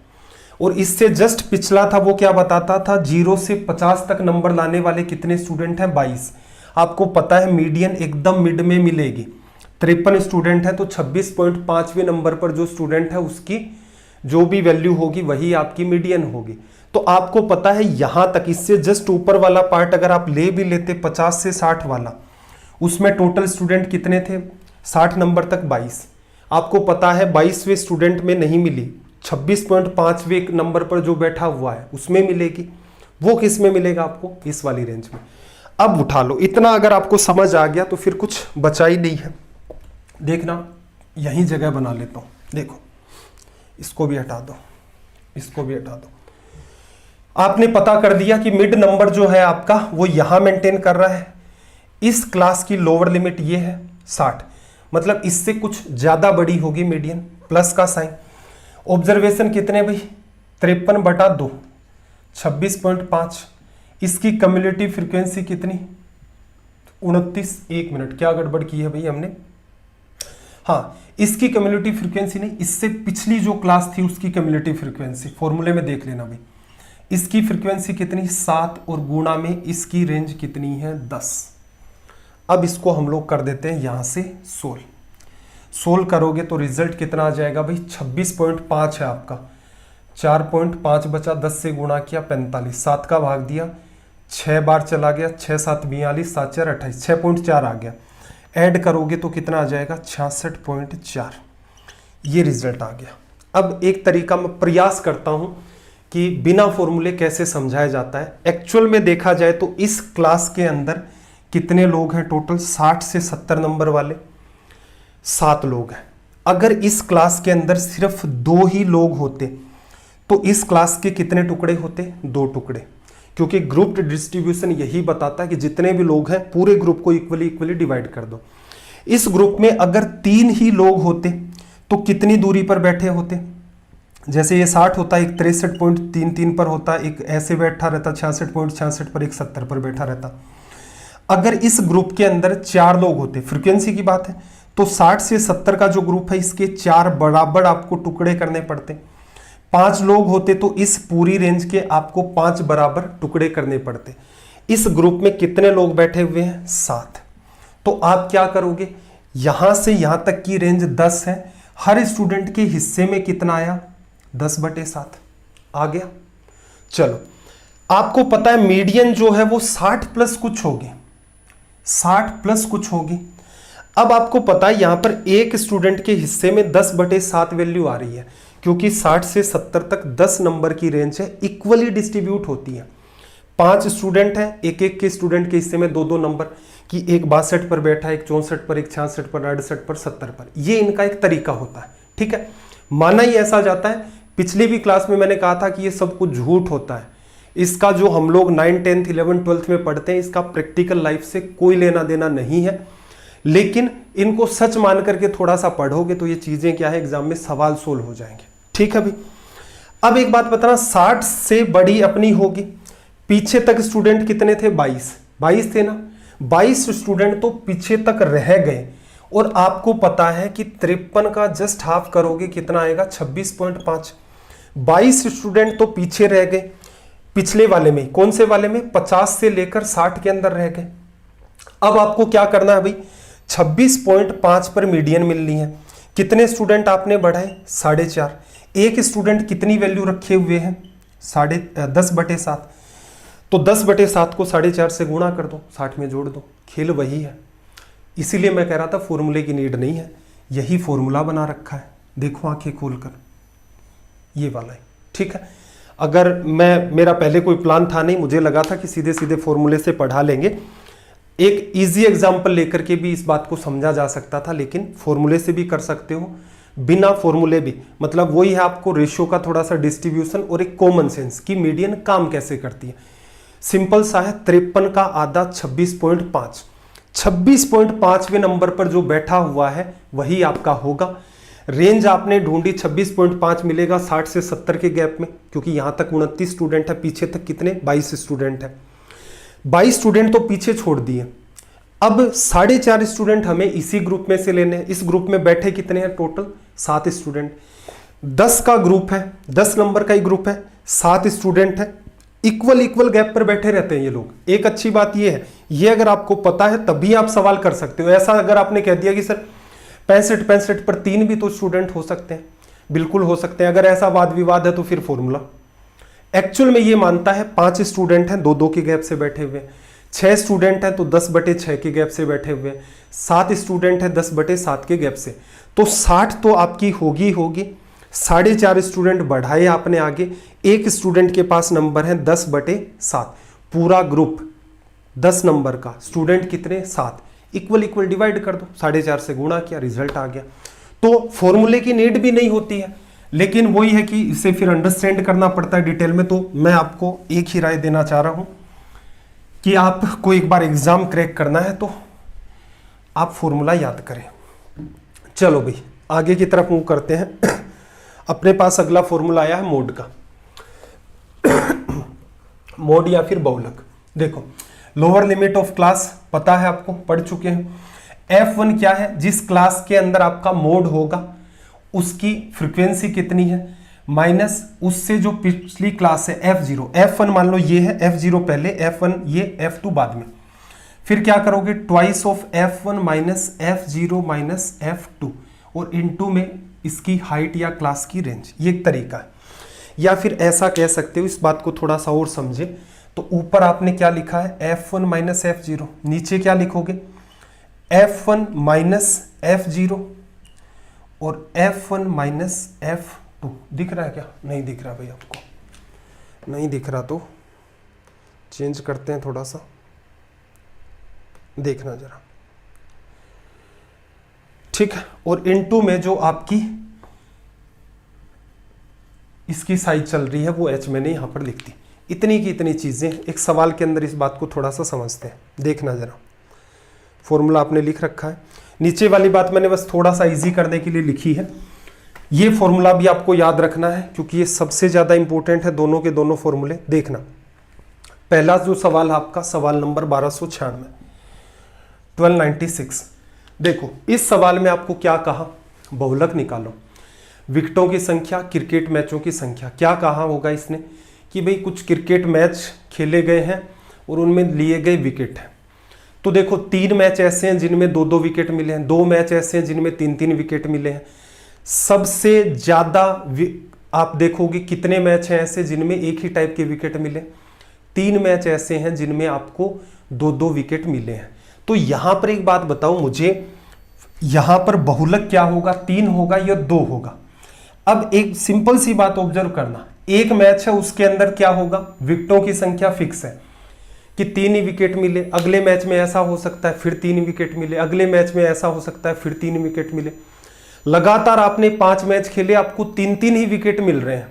और इससे जस्ट पिछला था वो क्या बताता था, 0 से 50 तक नंबर लाने वाले कितने स्टूडेंट हैं 22। आपको पता है मीडियन एकदम मिड में मिलेगी, 53 स्टूडेंट है तो 26.5वें नंबर पर जो स्टूडेंट है उसकी जो भी वैल्यू होगी वही आपकी मीडियन होगी। तो आपको पता है यहां तक, इससे जस्ट ऊपर वाला पार्ट अगर आप ले भी लेते 50 से 60 वाला, उसमें टोटल स्टूडेंट कितने थे 60 नंबर तक 22। आपको पता है 22वें स्टूडेंट में नहीं मिली, 26.5वें नंबर पर जो बैठा हुआ है उसमें मिलेगी। वो किस में मिलेगा आपको, इस वाली रेंज में। अब उठा लो, इतना अगर आपको समझ आ गया तो फिर कुछ बचा ही नहीं है। देखना यही जगह बना लेता हूं, देखो इसको भी हटा दो, इसको भी हटा दो। आपने पता कर दिया कि मिड नंबर जो है आपका वो यहां मेंटेन कर रहा है। इस क्लास की लोअर लिमिट ये है 60, मतलब इससे कुछ ज्यादा बड़ी होगी मीडियन, प्लस का साइन। ऑब्जर्वेशन कितने भाई 53/2, 26.5। इसकी कम्युलेटिव फ्रीक्वेंसी कितनी 29। 1 मिनट, क्या गड़बड़ की है भाई हमने, हाँ इसकी कम्युलेटिव फ्रीक्वेंसी नहीं, इससे पिछली जो क्लास थी उसकी कम्युलेटिव फ्रीक्वेंसी फॉर्मूले में देख लेना भाई। इसकी फ्रीक्वेंसी कितनी 7 और गुणा में इसकी रेंज कितनी है 10। अब इसको हम लोग कर देते हैं यहां से सोल्व करोगे तो रिजल्ट कितना आ जाएगा भाई 26.5 है आपका, 4.5 बचा, 10 से गुणा किया 45, 7 का भाग दिया 6 बार चला गया, 6 7 42, 7 4 28, 6.4 आ गया। ऐड करोगे तो कितना आ जाएगा 66.4। ये रिजल्ट आ गया। अब एक तरीका मैं प्रयास करता हूं कि बिना फॉर्मूले कैसे समझाया जाता है। एक्चुअल में देखा जाए तो इस क्लास के अंदर कितने लोग हैं टोटल, 60 से 70 नंबर वाले 7 लोग हैं। अगर इस क्लास के अंदर सिर्फ 2 ही लोग होते तो इस क्लास के कितने टुकड़े होते, 2 टुकड़े, क्योंकि ग्रुप डिस्ट्रीब्यूशन यही बताता है कि जितने भी लोग हैं पूरे ग्रुप को इक्वली डिवाइड कर दो। इस ग्रुप में अगर 3 ही लोग होते तो कितनी दूरी पर बैठे होते, जैसे ये 60 होता है, एक 63.33 पर होता, एक ऐसे बैठा रहता 66.66 पर, एक 70 पर बैठा रहता। अगर इस ग्रुप के अंदर 4 लोग होते, फ्रीक्वेंसी की बात है, तो 60 से 70 का जो ग्रुप है इसके 4 बराबर आपको टुकड़े करने पड़ते। 5 लोग होते तो इस पूरी रेंज के आपको 5 बराबर टुकड़े करने पड़ते। इस ग्रुप में कितने लोग बैठे हुए हैं 7। तो आप क्या करोगे, यहां से यहां तक की रेंज 10 है, हर स्टूडेंट के हिस्से में कितना आया 10/7 आ गया। चलो आपको पता है मीडियन जो है वो 60 प्लस कुछ होगी, 60 प्लस कुछ होगी। अब आपको पता है यहां पर एक स्टूडेंट के हिस्से में 10/7 वैल्यू आ रही है, क्योंकि 60 से 70 तक 10 नंबर की रेंज है, इक्वली डिस्ट्रीब्यूट होती है। 5 स्टूडेंट हैं, एक एक के स्टूडेंट के हिस्से में 2-2 नंबर, कि एक 62 पर बैठा है, एक 64 पर, एक 66 पर, 68 पर, 70 पर। ये इनका एक तरीका होता है, ठीक है। माना ही ऐसा जाता है। पिछली भी क्लास में मैंने कहा था कि ये सब कुछ झूठ होता है। इसका जो हम लोग 9, 10, 11, 12 में पढ़ते हैं, इसका प्रैक्टिकल लाइफ से कोई लेना देना नहीं है। लेकिन इनको सच मान करके थोड़ा सा पढ़ोगे तो ये चीजें क्या है, एग्जाम में सवाल सोल्व हो जाएंगे, ठीक है भाई। अब एक बात बताना, 60 से बड़ी अपनी होगी। पीछे तक स्टूडेंट कितने थे, 22 थे ना। 22 स्टूडेंट तो पीछे तक रह गए, और आपको पता है कि 53 का जस्ट हाफ करोगे कितना आएगा, 26.5। 22 स्टूडेंट तो पीछे रह गए, पिछले वाले में, कौन से वाले में, 50 से लेकर 60 के अंदर रह गए। अब आपको क्या करना है भाई, 26.5 पर मीडियन मिलनी है। कितने स्टूडेंट आपने बढ़ाए, 4.5। एक स्टूडेंट कितनी वैल्यू रखे हुए हैं, 10/7। तो 10/7 को 4.5 से गुणा कर दो, 60 में जोड़ दो, खेल वही है। इसीलिए मैं कह रहा था फॉर्मूले की नीड नहीं है, यही फॉर्मूला बना रखा है, देखो आंखें खोलकर, ये वाला है, ठीक है। अगर मेरा पहले कोई प्लान था नहीं, मुझे लगा था कि सीधे सीधे फॉर्मूले से पढ़ा लेंगे, एक इजी एग्जांपल लेकर के भी इस बात को समझा जा सकता था, लेकिन फॉर्मूले से भी कर सकते हो, बिना फॉर्मूले भी। मतलब वही है, आपको रेशियो का थोड़ा सा डिस्ट्रीब्यूशन और एक कॉमन सेंस कि मीडियन काम कैसे करती है। सिंपल सा है, 53 का आधा 26.5, 26.5वें नंबर पर जो बैठा हुआ है वही आपका होगा। रेंज आपने ढूंढी, 26.5 मिलेगा 60 से 70 के गैप में, क्योंकि यहां तक 29 स्टूडेंट है, पीछे तक कितने, 22 स्टूडेंट है। 22 स्टूडेंट तो पीछे छोड़ दिए। अब 4.5 स्टूडेंट हमें इसी ग्रुप में से लेने हैं। इस ग्रुप में बैठे कितने हैं, टोटल 7 स्टूडेंट। 10 का ग्रुप है, 10 नंबर का ही ग्रुप है, 7 स्टूडेंट है, इक्वल गैप पर बैठे रहते हैं ये लोग। एक अच्छी बात ये है, ये अगर आपको पता है तभी आप सवाल कर सकते हो। ऐसा अगर आपने कह दिया कि सर 65 पर 3 भी तो स्टूडेंट हो सकते हैं, बिल्कुल हो सकते हैं। अगर ऐसा वाद विवाद है तो फिर फॉर्मूला एक्चुअल में ये मानता है 5 स्टूडेंट हैं 2-2 के गैप से बैठे हुए, 6 स्टूडेंट हैं तो 10/6 के गैप से बैठे हुए, 7 स्टूडेंट हैं 10/7 के गैप से। तो 60 तो आपकी होगी। 4.5 स्टूडेंट बढ़ाए आपने आगे, एक स्टूडेंट के पास नंबर है 10/7, पूरा ग्रुप 10 नंबर का, स्टूडेंट कितने, 7, इक्वल डिवाइड कर दो, 4.5 से गुणा किया, रिजल्ट आ गया। तो फॉर्मूले की नीड भी नहीं होती है, लेकिन वही है कि इसे फिर अंडरस्टैंड करना पड़ता है डिटेल में। तो मैं आपको एक ही राय देना चाह रहा हूं कि आपको एक बार एग्जाम क्रैक करना है तो आप फॉर्मूला याद करें। चलो भाई आगे की तरफ मूव करते हैं। अपने पास अगला फॉर्मूला आया है मोड का, मोड या फिर बहुलक। देखो लोअर लिमिट ऑफ क्लास पता है आपको, पढ़ चुके हैं। F1 क्या है, जिस क्लास के अंदर आपका मोड होगा उसकी फ्रीक्वेंसी कितनी है, माइनस उससे जो पिछली क्लास है F0। F1 मान लो ये है, F0 पहले, F1 ये, F2 बाद में। फिर क्या करोगे, twice of F1 minus F0 minus F2, और इनटू में इसकी हाइट या क्लास की रेंज। ये एक तरीका है। या फिर ऐसा कह सकते हो, इस बात को थोड़ा सा और समझे तो ऊपर आपने क्या लिखा है, F1 माइनस F0, नीचे क्या लिखोगे, F1 माइनस F0 और F1 माइनस F2। दिख रहा है क्या, नहीं दिख रहा भाई, आपको नहीं दिख रहा तो चेंज करते हैं थोड़ा सा, देखना जरा, ठीक है। और इनटू में जो आपकी इसकी साइज चल रही है वो H मैंने यहां पर लिख दी। इतनी की इतनी चीजें एक सवाल के अंदर, इस बात को थोड़ा सा समझते हैं, देखना जरा। फॉर्मूला आपने लिख रखा है, नीचे वाली बात मैंने बस थोड़ा सा इजी करने के लिए लिखी है। ये फॉर्मूला भी आपको याद रखना है क्योंकि ये सबसे ज्यादा इंपॉर्टेंट है, दोनों के दोनों फॉर्मूले। देखना पहला जो सवाल आपका, सवाल नंबर 1296, 1296। देखो इस सवाल में आपको क्या कहा, बहुलक निकालो, विकेटों की संख्या, क्रिकेट मैचों की संख्या। क्या कहा होगा इसने कि भाई कुछ क्रिकेट मैच खेले गए हैं और उनमें लिए गए विकेट हैं, तो देखो 3 मैच ऐसे हैं जिनमें 2-2 विकेट मिले हैं, 2 मैच ऐसे हैं जिनमें 3-3 विकेट मिले हैं। सबसे ज्यादा आप देखोगे कितने मैच हैं ऐसे जिनमें एक ही टाइप के विकेट मिले, 3 मैच ऐसे हैं जिनमें आपको 2-2 विकेट मिले हैं। तो यहां पर एक बात बताओ मुझे, यहां पर बहुलक क्या होगा, 3 होगा या 2 होगा? अब एक सिंपल सी बात ऑब्जर्व करना, एक मैच है उसके अंदर क्या होगा, विकेटों की संख्या फिक्स है कि 3 ही विकेट मिले, अगले मैच में ऐसा हो सकता है फिर 3 विकेट मिले, अगले मैच में ऐसा हो सकता है फिर 3 विकेट मिले। लगातार आपने 5 मैच खेले, आपको 3-3 ही विकेट मिल रहे हैं।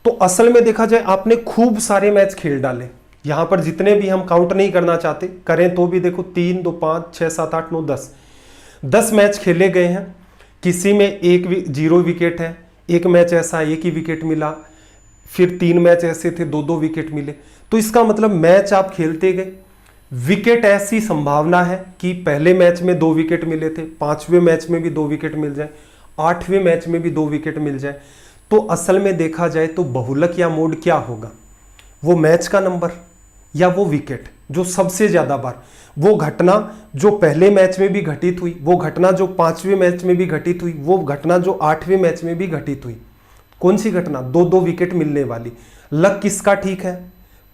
तो असल में देखा जाए आपने खूब सारे मैच खेल डाले, यहां पर जितने भी हम काउंट नहीं करना चाहते करें तो भी देखो 3, 2, 5, 6, 7, 8, 9, 10 मैच खेले गए हैं, किसी में 0 विकेट है, एक मैच ऐसा 1 ही विकेट मिला, फिर 3 मैच ऐसे थे 2-2 विकेट मिले। तो इसका मतलब मैच आप खेलते गए, विकेट ऐसी संभावना है कि पहले मैच में 2 विकेट मिले थे, 5वें मैच में भी 2 विकेट मिल जाए, 8वें मैच में भी 2 विकेट मिल जाए। तो असल में देखा जाए तो बहुलक या मोड क्या होगा, वो मैच का नंबर या वो विकेट जो सबसे ज्यादा बार, वो घटना जो पहले मैच में भी घटित हुई, वो घटना जो 5वें मैच में भी घटित हुई, वो घटना जो 8वें मैच में भी घटित हुई। कौन सी घटना, 2-2 विकेट मिलने वाली। लक किसका ठीक है,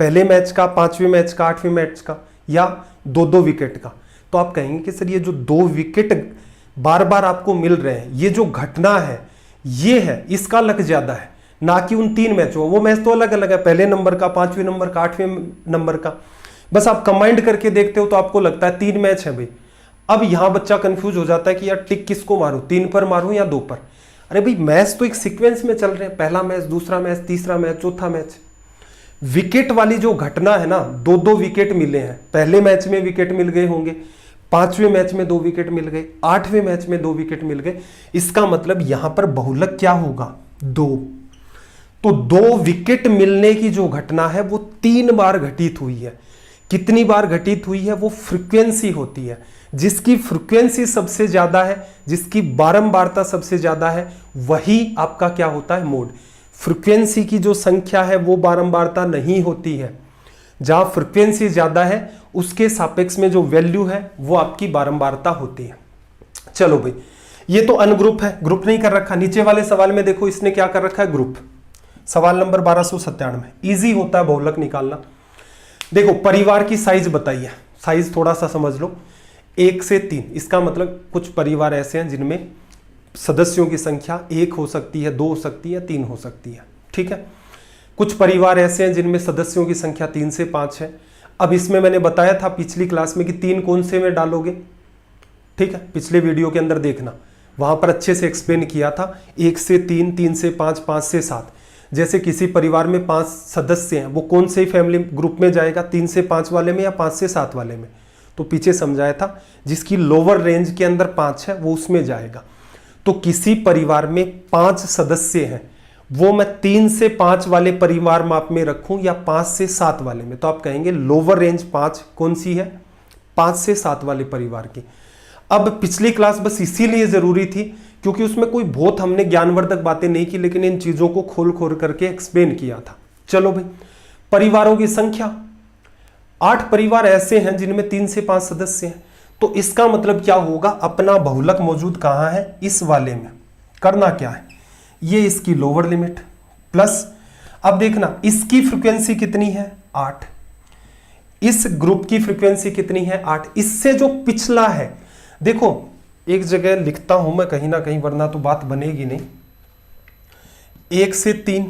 पहले मैच का, 5वें मैच का, 8वें मैच का, या 2-2 विकेट का? तो आप कहेंगे कि सर ये जो 2 विकेट बार बार आपको मिल रहे हैं, ये जो घटना है ये है, इसका लक ज्यादा है, ना कि उन 3 मैचों। वो मैच तो अलग अलग है, पहले नंबर का, 5वें नंबर का, 8वें नंबर का, बस आप कंबाइंड करके देखते हो तो आपको लगता है 3 मैच है भाई। अब यहां बच्चा कंफ्यूज हो जाता है कि यार टिक किसको मारूं, 3 पर मारूं या 2 पर? अरे भाई मैच तो एक सीक्वेंस में चल रहे हैं, पहला मैच, दूसरा मैच, तीसरा मैच, चौथा मैच। विकेट वाली जो घटना है ना, 2-2 विकेट मिले हैं, पहले मैच में विकेट मिल गए होंगे, 5वें मैच में 2 विकेट मिल गए, 8वें मैच में 2 विकेट मिल गए। इसका मतलब यहां पर बहुलक क्या होगा, 2। तो 2 विकेट मिलने की जो घटना है वो 3 बार घटित हुई है। कितनी बार घटित हुई है, वो फ्रीक्वेंसी होती है। जिसकी फ्रीक्वेंसी सबसे ज्यादा है, जिसकी बारंबारता सबसे ज्यादा है, वही आपका क्या होता है, मोड। फ्रीक्वेंसी की जो संख्या है वो बारंबारता नहीं होती है। जहां फ्रीक्वेंसी ज्यादा है उसके सापेक्ष में जो वैल्यू है वो आपकी बारंबारता होती है। चलो भाई, ये तो अनग्रुप है, ग्रुप नहीं कर रखा। नीचे वाले सवाल में देखो इसने क्या कर रखा है, ग्रुप। सवाल नंबर 1297, इजी होता है बहुलक निकालना। देखो परिवार की साइज बताइए, साइज थोड़ा सा समझ लो, 1 से 3। इसका मतलब कुछ परिवार ऐसे हैं जिनमें सदस्यों की संख्या 1 हो सकती है, 2 हो सकती है, 3 हो सकती है, ठीक है। कुछ परिवार ऐसे हैं जिनमें सदस्यों की संख्या 3 से 5 है। अब इसमें मैंने बताया था पिछली क्लास में कि 3 कौन से में डालोगे, ठीक है, पिछले वीडियो के अंदर देखना, वहां पर अच्छे से एक्सप्लेन किया था। 1 से 3, 3 से 5, 5 से 7। जैसे किसी परिवार में 5 सदस्य हैं, वो कौन से फैमिली ग्रुप में जाएगा, 3 से 5 वाले में या 5 से 7 वाले में? तो पीछे समझाया था, जिसकी लोअर रेंज के अंदर 5 है वो उसमें जाएगा। तो किसी परिवार में 5 सदस्य हैं, वो मैं 3 से 5 वाले परिवार माप में रखूं या 5 से 7 वाले में? तो आप कहेंगे लोअर रेंज 5 कौन सी है, 5 से 7 वाले परिवार की। अब पिछली क्लास बस इसीलिए जरूरी थी क्योंकि उसमें कोई बहुत हमने ज्ञानवर्धक बातें नहीं की, लेकिन इन चीजों को खोल खोल करके एक्सप्लेन किया था। चलो भाई, परिवारों की संख्या 8 परिवार ऐसे हैं जिनमें 3 से 5 सदस्य हैं। तो इसका मतलब क्या होगा, अपना बहुलक मौजूद कहां है, इस वाले में। करना क्या है, ये इसकी लोअर लिमिट प्लस, अब देखना इसकी फ्रीक्वेंसी कितनी है, 8। इस ग्रुप की फ्रीक्वेंसी कितनी है, 8। इससे जो पिछला है, देखो एक जगह लिखता हूं मैं कहीं ना कहीं, वरना तो बात बनेगी नहीं। 1 से 3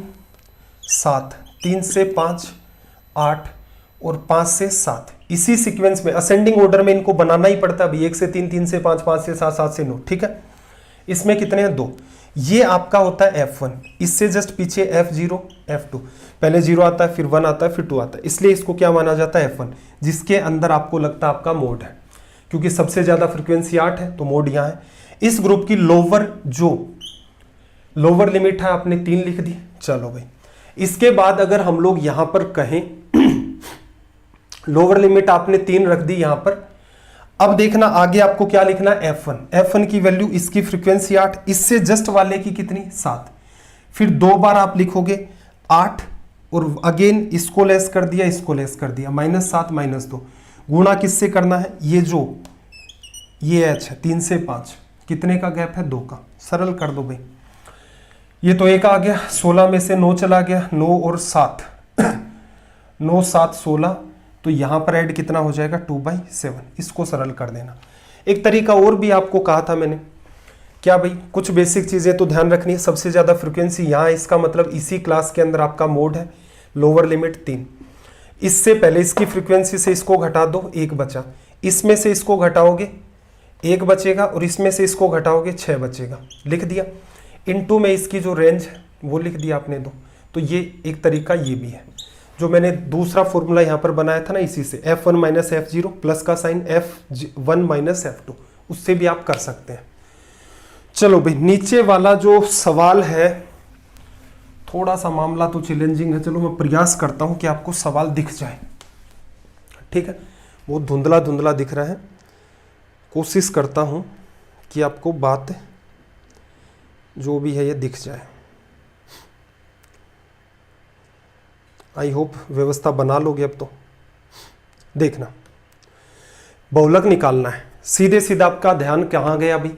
7, 3 से 5 8 और 5 से 7, इसी सीक्वेंस में असेंडिंग ऑर्डर में इनको बनाना ही पड़ता है अभी। 1 से 3, 3 से 5, 5 से 7, 7 से 9, ठीक है। इसमें कितने हैं, 2। ये आपका होता है F1, इससे जस्ट पीछे F0 F2, पहले 0 आता है, फिर 1 आता है, फिर 2 आता है, इसलिए इसको क्या माना जाता है, F1, जिसके अंदर आपको लगता है आपका मोड है, क्योंकि सबसे ज्यादा फ्रीक्वेंसी 8 है तो मोड यहां है। इस ग्रुप की लोअर लिमिट है आपने 3 लिख दी। चलो भाई, इसके बाद अगर हम लोग यहां पर कहें लोअर लिमिट आपने 3 रख दी यहां पर। अब देखना आगे आपको क्या लिखना है, F1 की वैल्यू, इसकी फ्रीक्वेंसी 8, इससे जस्ट वाले की कितनी, 7। फिर 2 बार आप लिखोगे 8 और अगेन इसको लेस कर दिया, इसको लेस कर दिया, -7 -2, गुणा किससे करना है, ये h है 3 से 5, कितने का गैप है 2 का, सरल कर दो भाई। ये तो 1 आ गया, 16 में से 9 चला गया, 9 और 7 9 7 16, तो यहां पर ऐड कितना हो जाएगा 2/7, इसको सरल कर देना। एक तरीका और भी आपको कहा था मैंने, क्या भाई, कुछ बेसिक चीजें तो ध्यान रखनी है। सबसे ज्यादा फ्रीक्वेंसी यहाँ, इसका मतलब इसी क्लास के अंदर आपका मोड है लोअर लिमिट 3। इससे पहले इसकी फ्रीक्वेंसी से इसको घटा दो, 1 बचा, इसमें से इसको घटाओगे 1 बचेगा, और इसमें से इसको घटाओगे 6 बचेगा, लिख दिया। इनटू में इसकी जो रेंज है वो लिख दिया आपने 2। तो ये एक तरीका ये भी है, जो मैंने दूसरा फॉर्मूला यहाँ पर बनाया था ना, इसी से F1 माइनस F0 प्लस का साइन F1 माइनस F2, उससे भी आप कर सकते हैं। चलो भाई, नीचे वाला जो सवाल है थोड़ा सा मामला तो चैलेंजिंग है, चलो मैं प्रयास करता हूं कि आपको सवाल दिख जाए। ठीक है, वो धुंधला धुंधला दिख रहा है, कोशिश करता हूं कि आपको बात जो भी है ये दिख जाए। आई होप व्यवस्था बना लोगे अब तो। देखना, बहुलक निकालना है, सीधे सीधा आपका ध्यान कहाँ गया अभी,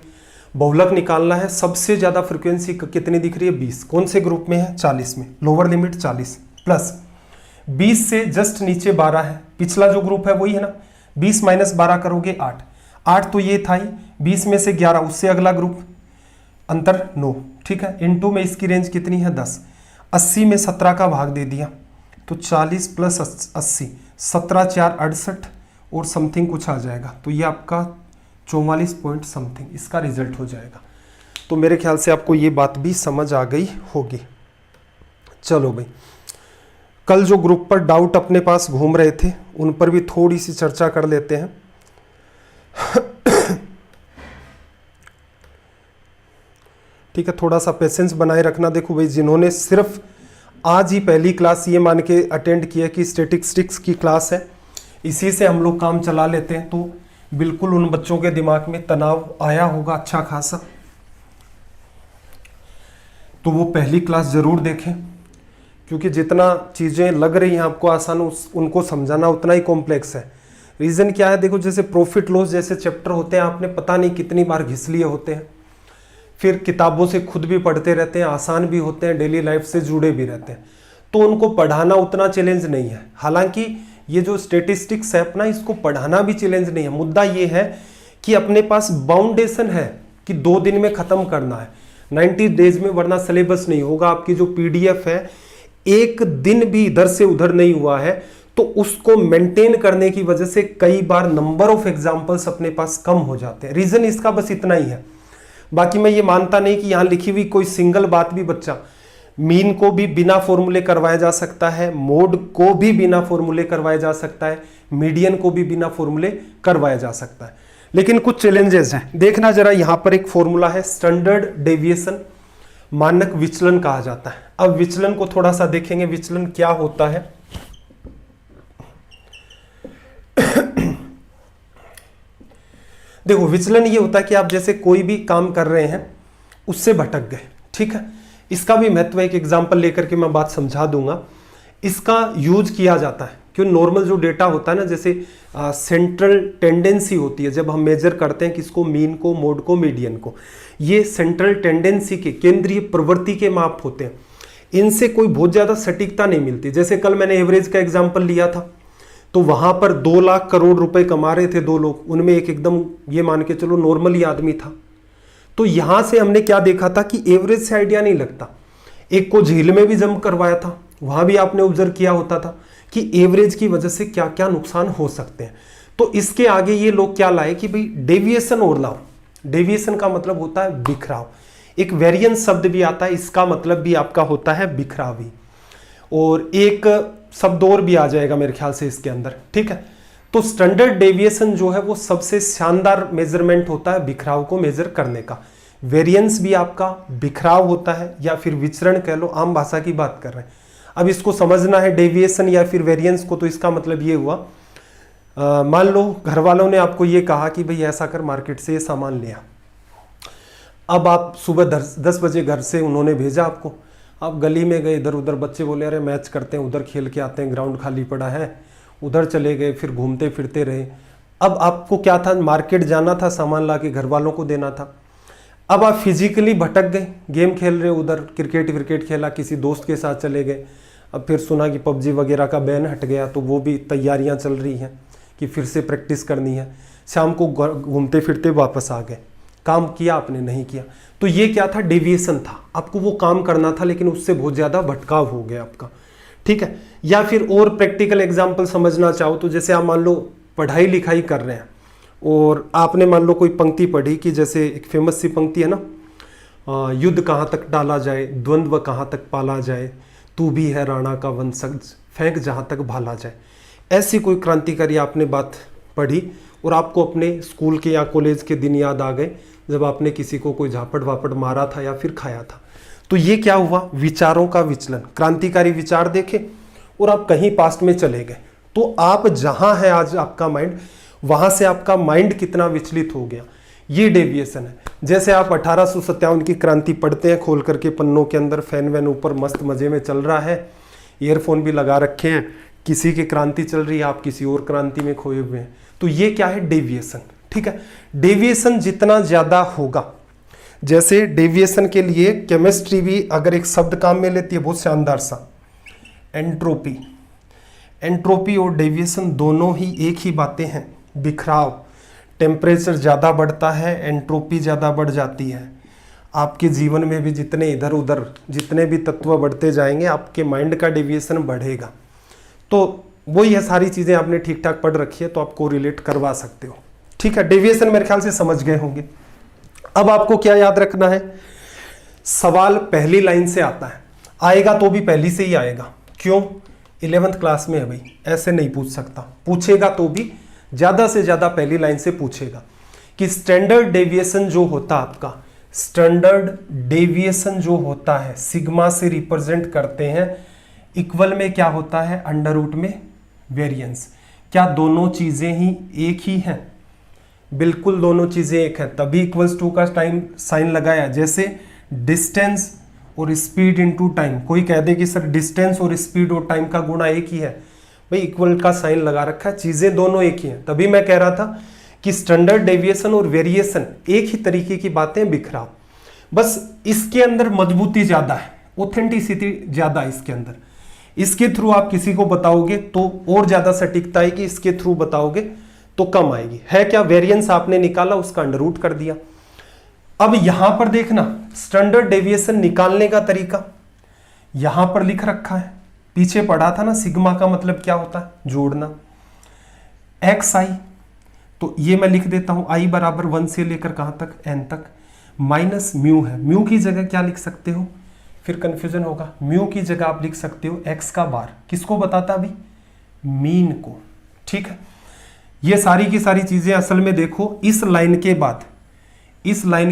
बहुलक निकालना है। सबसे ज्यादा फ्रीक्वेंसी कितनी दिख रही है 20, कौन से ग्रुप में है 40 में, लोअर लिमिट 40 प्लस 20 से जस्ट नीचे 12 है, पिछला जो ग्रुप है वही है ना, 20 माइनस 12 करोगे 8, 8 तो ये था ही, 20 में से 11 उससे अगला ग्रुप, अंतर 9, ठीक है। इनटू में इसकी रेंज कितनी है 10, 80 में 17 का भाग दे दिया तो 40 प्लस 80, 17 4 68 और समथिंग कुछ आ जाएगा, तो ये आपका 44 पॉइंट समथिंग इसका रिजल्ट हो जाएगा। तो मेरे ख्याल से आपको ये बात भी समझ आ गई होगी। चलो भाई, कल जो ग्रुप पर डाउट अपने पास घूम रहे थे उन पर भी थोड़ी सी चर्चा कर लेते हैं। ठीक है, थोड़ा सा पेशेंस बनाए रखना। देखो भाई, जिन्होंने सिर्फ आज ही पहली क्लास ये मान के अटेंड किया कि स्टैटिस्टिक्स की क्लास है, इसी से हम लोग काम चला लेते हैं, तो बिल्कुल उन बच्चों के दिमाग में तनाव आया होगा अच्छा खासा, तो वो पहली क्लास जरूर देखें, क्योंकि जितना चीजें लग रही हैं आपको आसान, उनको समझाना उतना ही कॉम्प्लेक्स है। रीजन क्या है, देखो जैसे प्रॉफिट लॉस जैसे चैप्टर होते हैं, आपने पता नहीं कितनी बार घिस लिए होते हैं, फिर किताबों से खुद भी पढ़ते रहते हैं, आसान भी होते हैं, डेली लाइफ से जुड़े भी रहते हैं, तो उनको पढ़ाना उतना चैलेंज नहीं है। हालांकि ये जो स्टैटिस्टिक्स है अपना, इसको पढ़ाना भी चैलेंज नहीं है। मुद्दा ये है कि अपने पास बाउंडेशन है कि 2 दिन में खत्म करना है, 90 डेज में, वरना सिलेबस नहीं होगा। आपकी जो पीडीएफ है, एक दिन भी इधर से उधर नहीं हुआ है, तो उसको मेंटेन करने की वजह से कई बार नंबर ऑफ एग्जाम्पल्स अपने पास कम हो जाते हैं। रीजन इसका बस इतना ही है। बाकी मैं ये मानता नहीं कि यहां लिखी हुई कोई सिंगल बात भी बच्चा, मीन को भी बिना फॉर्मूले करवाया जा सकता है, मोड को भी बिना फॉर्मूले करवाया जा सकता है, मीडियन को भी बिना फॉर्मूले करवाया जा सकता है, लेकिन कुछ चैलेंजेस हैं। देखना जरा, यहां पर एक फॉर्मूला है स्टैंडर्ड डेविएशन, मानक विचलन कहा जाता है। अब विचलन को थोड़ा सा देखेंगे, विचलन क्या होता है। देखो, विचलन ये होता है कि आप जैसे कोई भी काम कर रहे हैं, उससे भटक गए, ठीक है। इसका भी महत्व एक एग्जांपल लेकर के मैं बात समझा दूंगा। इसका यूज किया जाता है क्यों, नॉर्मल जो डेटा होता है ना, जैसे सेंट्रल टेंडेंसी होती है, जब हम मेजर करते हैं किसको, मीन को, मोड को, मीडियन को, ये सेंट्रल टेंडेंसी के, केंद्रीय प्रवृत्ति के माप होते हैं। इनसे कोई बहुत ज्यादा सटीकता नहीं मिलती। जैसे कल मैंने एवरेज का एग्जाम्पल लिया था, तो वहां पर 2 लाख करोड़ रुपए कमा रहे थे 2 लोग, उनमें एक एकदम ये मान के चलो नॉर्मली आदमी था। तो यहां से हमने क्या देखा था कि एवरेज से आइडिया नहीं लगता। एक को झील में भी जंप करवाया था, वहां भी आपने ऑब्जर्व किया होता था कि एवरेज की वजह से क्या क्या नुकसान हो सकते हैं। तो इसके आगे ये लोग क्या लाए कि भाई डेविएशन और लाओ। डेविएशन का मतलब होता है बिखराव। एक वेरिएंस शब्द भी आता है, इसका मतलब भी आपका होता है बिखरावी, और एक शब्द और भी आ जाएगा मेरे ख्याल से इसके अंदर, ठीक है। तो स्टैंडर्ड डेविएशन जो है वो सबसे शानदार मेजरमेंट होता है बिखराव को मेजर करने का। वेरिएंस भी आपका बिखराव होता है, या फिर विचरण कह लो, आम भाषा की बात कर रहे हैं। अब इसको समझना है डेविएशन या फिर वेरिएंस को, तो इसका मतलब ये हुआ, मान लो घर वालों ने आपको ये कहा कि भाई ऐसा कर, मार्केट से ये सामान लिया। अब आप सुबह 10 बजे घर से उन्होंने भेजा आपको, आप गली में गए, इधर उधर बच्चे बोले अरे मैच करते हैं, उधर खेल के आते हैं, ग्राउंड खाली पड़ा है, उधर चले गए, फिर घूमते फिरते रहे। अब आपको क्या था, मार्केट जाना था, सामान ला के घर वालों को देना था। अब आप फिजिकली भटक गए, गेम खेल रहे, उधर क्रिकेट विकेट खेला, किसी दोस्त के साथ चले गए। अब फिर सुना कि पबजी वगैरह का बैन हट गया, तो वो भी तैयारियां चल रही हैं कि फिर से प्रैक्टिस करनी है। शाम को घूमते फिरते वापस आ गए। काम किया आपने? नहीं किया। तो ये क्या था, डेविएशन था। आपको वो काम करना था लेकिन उससे बहुत ज़्यादा भटकाव हो गया आपका, ठीक है। या फिर और प्रैक्टिकल एग्जाम्पल समझना चाहो तो जैसे आप मान लो पढ़ाई लिखाई कर रहे हैं और आपने मान लो कोई पंक्ति पढ़ी कि जैसे एक फेमस सी पंक्ति है ना, युद्ध कहाँ तक टाला जाए, द्वंद्व कहाँ तक पाला जाए, तू भी है राणा का वंशज, फेंक जहाँ तक भाला जाए। ऐसी कोई क्रांतिकारी आपने बात पढ़ी और आपको अपने स्कूल के या कॉलेज के दिन याद आ गए जब आपने किसी को कोई झापड़ वापड़ मारा था या फिर खाया था। तो ये क्या हुआ, विचारों का विचलन। क्रांतिकारी विचार देखे और आप कहीं पास्ट में चले गए। तो आप जहां है आज आपका माइंड, वहां से आपका माइंड कितना विचलित हो गया, ये डेविएशन है। जैसे आप 1857 की क्रांति पढ़ते हैं खोल करके पन्नों के अंदर, फैन वैन ऊपर मस्त मजे में चल रहा है, ईयरफोन भी लगा रखे हैं, किसी की क्रांति चल रही है, आप किसी और क्रांति में खोए हुए हैं। तो ये क्या है, डेविएशन, ठीक है। डेविएशन जितना ज्यादा होगा, जैसे डेविएशन के लिए केमिस्ट्री भी अगर एक शब्द काम में लेती है बहुत शानदार सा, एंट्रोपी। एंट्रोपी और डेविएशन दोनों ही एक ही बातें हैं, बिखराव। टेम्परेचर ज़्यादा बढ़ता है, एंट्रोपी ज़्यादा बढ़ जाती है। आपके जीवन में भी जितने इधर उधर जितने भी तत्व बढ़ते जाएंगे, आपके माइंड का डेविएशन बढ़ेगा। तो वही है, सारी चीज़ें आपने ठीक ठाक पढ़ रखी है तो आप कोरिलेट करवा सकते हो, ठीक है। डेविएशन मेरे ख्याल से समझ गए होंगे। अब आपको क्या याद रखना है, सवाल पहली लाइन से आता है, आएगा तो भी पहली से ही आएगा। क्यों, 11th क्लास में है भाई, ऐसे नहीं पूछ सकता। पूछेगा तो भी ज़्यादा से ज़्यादा पहली लाइन से पूछेगा कि स्टैंडर्ड डेविएशन जो होता आपका, स्टैंडर्ड डेविएशन जो होता है सिग्मा से रिप्रेजेंट करते हैं, इक्वल में क्या होता है, अंडर रूट में वेरिएंस। क्या दोनों चीज़ें ही एक ही हैं? बिल्कुल दोनों चीज़ें एक हैं, तभी इक्वल्स टू का टाइम साइन लगाया। जैसे डिस्टेंस और स्पीड इनटू टाइम, कोई कह दे कि सर डिस्टेंस और स्पीड और टाइम का गुणा एक ही है, भाई इक्वल का साइन लगा रखा है, चीज़ें दोनों एक ही हैं। तभी मैं कह रहा था कि स्टैंडर्ड डेविएशन और वेरिएशन एक ही तरीके की बातें, बिखराव। बस इसके अंदर मजबूती ज़्यादा है, ऑथेंटिसिटी ज़्यादा है इसके अंदर। इसके थ्रू आप किसी को बताओगे तो और ज़्यादा सटीकता आएगी, इसके थ्रू बताओगे तो कम आएगी। है क्या, वेरिएंस आपने निकाला, उसका अंडर रूट कर दिया। अब यहां पर देखना, स्टैंडर्ड डेविएशन निकालने का तरीका यहां पर लिख रखा है, पीछे पढ़ा था ना, सिग्मा का मतलब क्या होता है, जोड़ना। एक्स आई, तो ये मैं लिख देता हूं, आई बराबर 1 से लेकर कहां तक, एन तक, माइनस म्यू है। म्यू की जगह क्या लिख सकते हो, फिर कंफ्यूजन होगा, म्यू की जगह आप लिख सकते हो एक्स का बार। किसको बताता अभी, मीन को, ठीक है। ये सारी की सारी चीजें असल में देखो, इस लाइन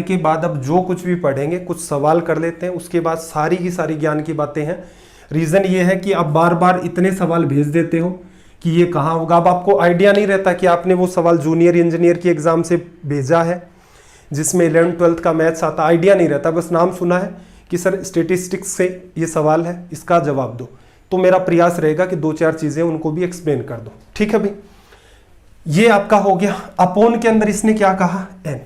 के बाद अब जो कुछ भी पढ़ेंगे, कुछ सवाल कर लेते हैं, उसके बाद सारी की सारी ज्ञान की बातें हैं। रीजन ये है कि आप बार बार इतने सवाल भेज देते हो कि ये कहाँ होगा। अब आपको आइडिया नहीं रहता कि आपने वो सवाल जूनियर इंजीनियर की एग्जाम से भेजा है जिसमें 11th 12th का मैथ्स आता, आइडिया नहीं रहता, बस नाम सुना है कि सर स्टेटिस्टिक्स से ये सवाल है, इसका जवाब दो। तो मेरा प्रयास रहेगा कि 2-4 चीजें उनको भी एक्सप्लेन कर दो, ठीक है भाई। ये आपका हो गया। अपोन के अंदर इसने क्या कहा, N,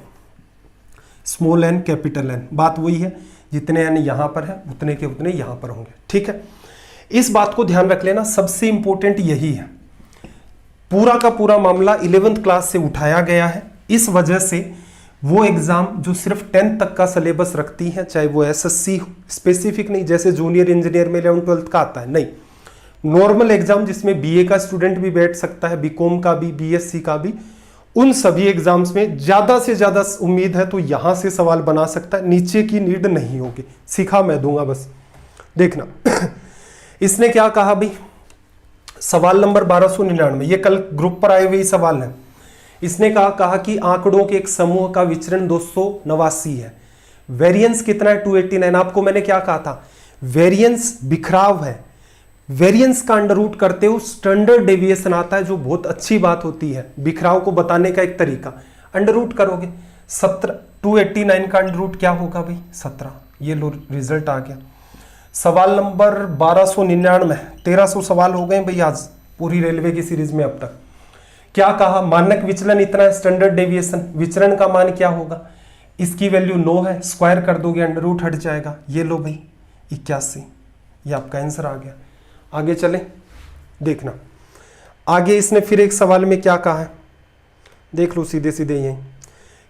small N capital N, बात वही है, जितने एन यहां पर है उतने के उतने यहां पर होंगे, ठीक है। इस बात को ध्यान रख लेना, सबसे इंपॉर्टेंट यही है। पूरा का पूरा मामला 11th क्लास से उठाया गया है, इस वजह से वो एग्जाम जो सिर्फ 10th तक का सिलेबस रखती है, चाहे वो एसएससी स्पेसिफिक नहीं, जैसे जूनियर इंजीनियर में 11th 12th का आता है, नहीं, नॉर्मल एग्जाम जिसमें बीए का स्टूडेंट भी बैठ सकता है, बीकॉम का भी, बीएससी का भी, उन सभी एग्जाम्स में ज्यादा से ज्यादा उम्मीद है तो यहां से सवाल बना सकता है, नीचे की नीड नहीं होगी, सिखा मैं दूंगा, बस देखना। इसने क्या कहा भाई, सवाल नंबर 1299, ये कल ग्रुप पर आए हुए सवाल है। इसने कहा कि आंकड़ों के एक समूह का विचरण 289 है, वेरिएंस कितना है, 289। आपको मैंने क्या कहा था, वेरिएंस बिखराव है, वेरिएंस का अंडर रूट करते हो स्टैंडर्ड डेविएशन आता है, जो बहुत अच्छी बात होती है, बिखराव को बताने का एक तरीका। अंडर रूट करोगे 17, 289 का अंडर रूट क्या होगा भाई, 17। ये लो रिजल्ट आ गया। सवाल नंबर 1299, 1300 सवाल हो गए भाई आज, पूरी रेलवे की सीरीज में अब तक। क्या कहा, मानक विचलन इतना है, स्टैंडर्ड डेविएशन, विचलन का मान क्या होगा, इसकी वैल्यू 9 है, स्क्वायर कर दोगे अंडर रूट हट जाएगा, ये लो भाई 81, ये आपका आंसर आ गया। आगे चले, देखना आगे इसने फिर एक सवाल में क्या कहा है, देख लो सीधे सीधे ये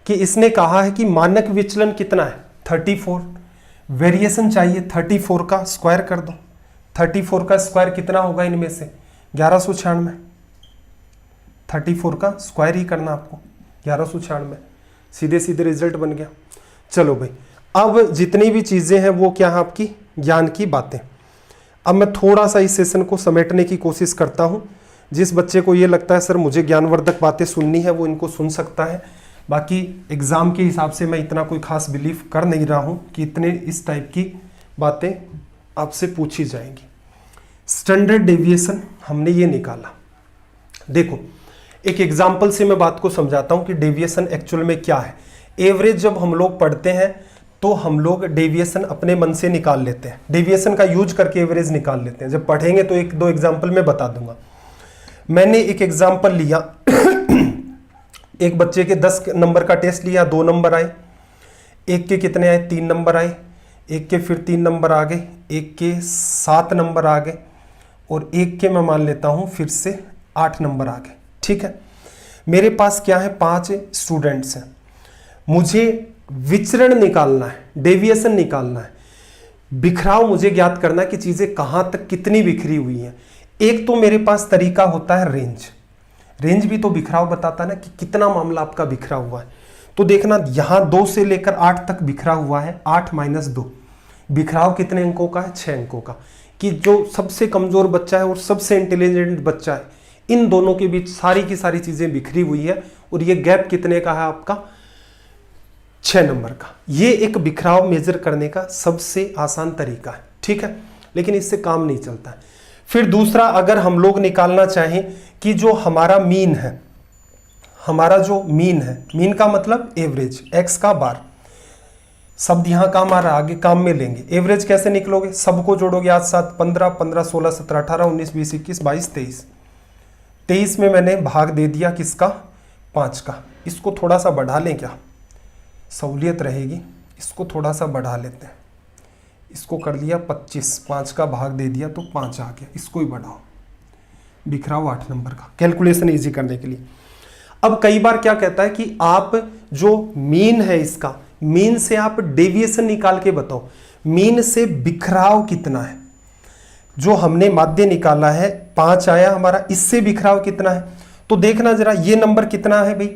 कि इसने कहा है कि मानक विचलन कितना है 34, वेरिएशन चाहिए 34 का स्क्वायर कर दो। 34 का स्क्वायर कितना होगा इनमें से 1196, 34 का स्क्वायर ही करना आपको 1196, सीधे सीधे रिजल्ट बन गया। चलो भाई, अब जितनी भी चीज़ें हैं वो क्या है आपकी ज्ञान की बातें। अब मैं थोड़ा सा इस सेशन को समेटने की कोशिश करता हूँ। जिस बच्चे को ये लगता है सर मुझे ज्ञानवर्धक बातें सुननी है वो इनको सुन सकता है, बाकी एग्ज़ाम के हिसाब से मैं इतना कोई खास बिलीव कर नहीं रहा हूँ कि इतने इस टाइप की बातें आपसे पूछी जाएंगी। स्टैंडर्ड डेविएशन हमने ये निकाला, देखो एक एग्जाम्पल से मैं बात को समझाता हूँ कि डेविएशन एक्चुअल में क्या है। एवरेज जब हम लोग पढ़ते हैं तो हम लोग डेविएशन अपने मन से निकाल लेते हैं, डेविएशन का यूज करके एवरेज निकाल लेते हैं। जब पढ़ेंगे तो एक दो एग्जाम्पल मैं बता दूंगा। मैंने एक एग्जाम्पल लिया एक बच्चे के 10 नंबर का टेस्ट लिया, 2 नंबर आए, एक के कितने आए 3 नंबर आए, एक के फिर 3 नंबर आ गए, एक के 7 नंबर आ गए और एक के मैं मान लेता हूं फिर से 8 नंबर आ गए। ठीक है, मेरे पास क्या है 5 स्टूडेंट्स हैं, मुझे विचरण निकालना है, डेविएशन निकालना है, बिखराव मुझे ज्ञात करना है कि चीजें कहां तक कितनी बिखरी हुई हैं। एक तो मेरे पास तरीका होता है रेंज, रेंज भी तो बिखराव बताता है ना कि कितना मामला आपका बिखरा हुआ है। तो देखना यहां 2 से लेकर 8 तक बिखरा हुआ है, 8 - 2 बिखराव कितने अंकों का है 6 अंकों का, कि जो सबसे कमजोर बच्चा है और सबसे इंटेलिजेंट बच्चा है इन दोनों के बीच सारी की सारी चीजें बिखरी हुई है और ये गैप कितने का है आपका 6 नंबर का। ये एक बिखराव मेजर करने का सबसे आसान तरीका है। ठीक है, लेकिन इससे काम नहीं चलता है। फिर दूसरा, अगर हम लोग निकालना चाहें कि जो हमारा मीन है, हमारा जो मीन है, मीन का मतलब एवरेज, एक्स का बार, शब्द यहां काम आ रहा है आगे काम में लेंगे। एवरेज कैसे निकलोगे, सबको जोड़ोगे 8 7 15 15 16 17 18 19 20 21 22 23, 23 में मैंने भाग दे दिया किसका 5 का। इसको थोड़ा सा बढ़ा लें क्या, सहूलियत रहेगी, इसको थोड़ा सा बढ़ा लेते हैं, इसको कर लिया 25, 5 का भाग दे दिया तो 5 आ गया, इसको ही बढ़ाओ, बिखराव 8 नंबर का, कैलकुलेशन इजी करने के लिए। अब कई बार क्या कहता है कि आप जो मीन है इसका, मीन से आप डेविएशन निकाल के बताओ, मीन से बिखराव कितना है। जो हमने माध्य निकाला है 5 आया हमारा, इससे बिखराव कितना है। तो देखना जरा ये नंबर कितना है भाई,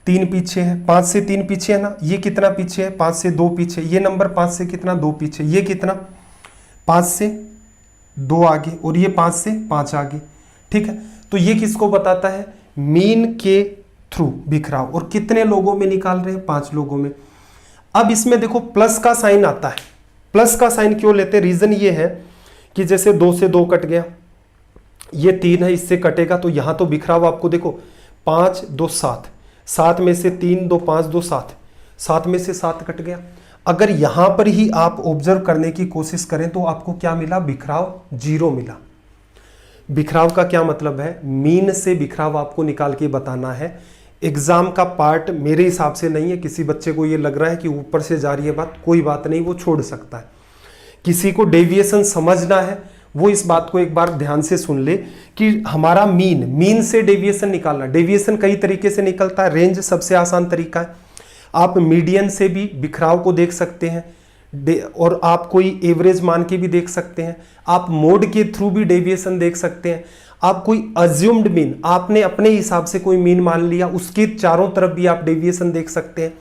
3 पीछे है, 5 से 3 पीछे है ना, ये कितना पीछे है 5 से 2 पीछे, ये नंबर 5 से कितना 2 पीछे, ये कितना 5 से 2 आगे और ये 5 से 5 आगे। ठीक है, तो ये किसको बताता है, मीन के थ्रू बिखराव, और कितने लोगों में निकाल रहे हैं 5 लोगों में। अब इसमें देखो प्लस का साइन आता है, प्लस का साइन क्यों लेते हैं, रीजन ये है कि जैसे 2 से 2 कट गया, ये 3 है इससे कटेगा तो यहां तो बिखराव आपको देखो 5 2 7, 7 में से 3 2 5 2 7, 7 में से 7 कट गया। अगर यहां पर ही आप ऑब्जर्व करने की कोशिश करें तो आपको क्या मिला, बिखराव 0 मिला। बिखराव का क्या मतलब है, मीन से बिखराव आपको निकाल के बताना है। एग्जाम का पार्ट मेरे हिसाब से नहीं है, किसी बच्चे को ये लग रहा है कि ऊपर से जा रही है बात, कोई बात नहीं, वो छोड़ सकता है। किसी को डेविएशन समझना है वो इस बात को एक बार ध्यान से सुन ले कि हमारा मीन से डेविएशन निकालना, डेविएशन कई तरीके से निकलता है, रेंज सबसे आसान तरीका है। आप मीडियन से भी बिखराव को देख सकते हैं और आप कोई एवरेज मान के भी देख सकते हैं, आप मोड के थ्रू भी डेविएशन देख सकते हैं, आप कोई अज्यूम्ड मीन, आपने अपने हिसाब से कोई मीन मान लिया उसके चारों तरफ भी आप डेविएशन देख सकते हैं,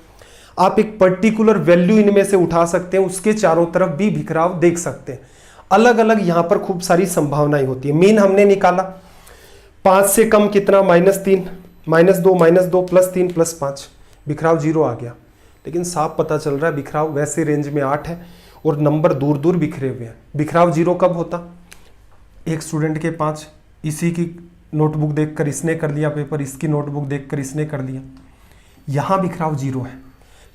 आप एक पर्टिकुलर वैल्यू इनमें से उठा सकते हैं उसके चारों तरफ भी बिखराव देख सकते हैं। अलग अलग यहां पर खूब सारी संभावनाएं होती है। मीन हमने निकाला, 5 से कम कितना -3 -2 -2 +3 +5, बिखराव 0 आ गया। लेकिन साफ पता चल रहा है बिखराव वैसे रेंज में 8 है और नंबर दूर दूर बिखरे हुए हैं। बिखराव 0 कब होता, एक स्टूडेंट के 5, इसी की नोटबुक देखकर इसने कर लिया पेपर, इसकी नोटबुक देखकर इसने कर लिया, यहां बिखराव 0 है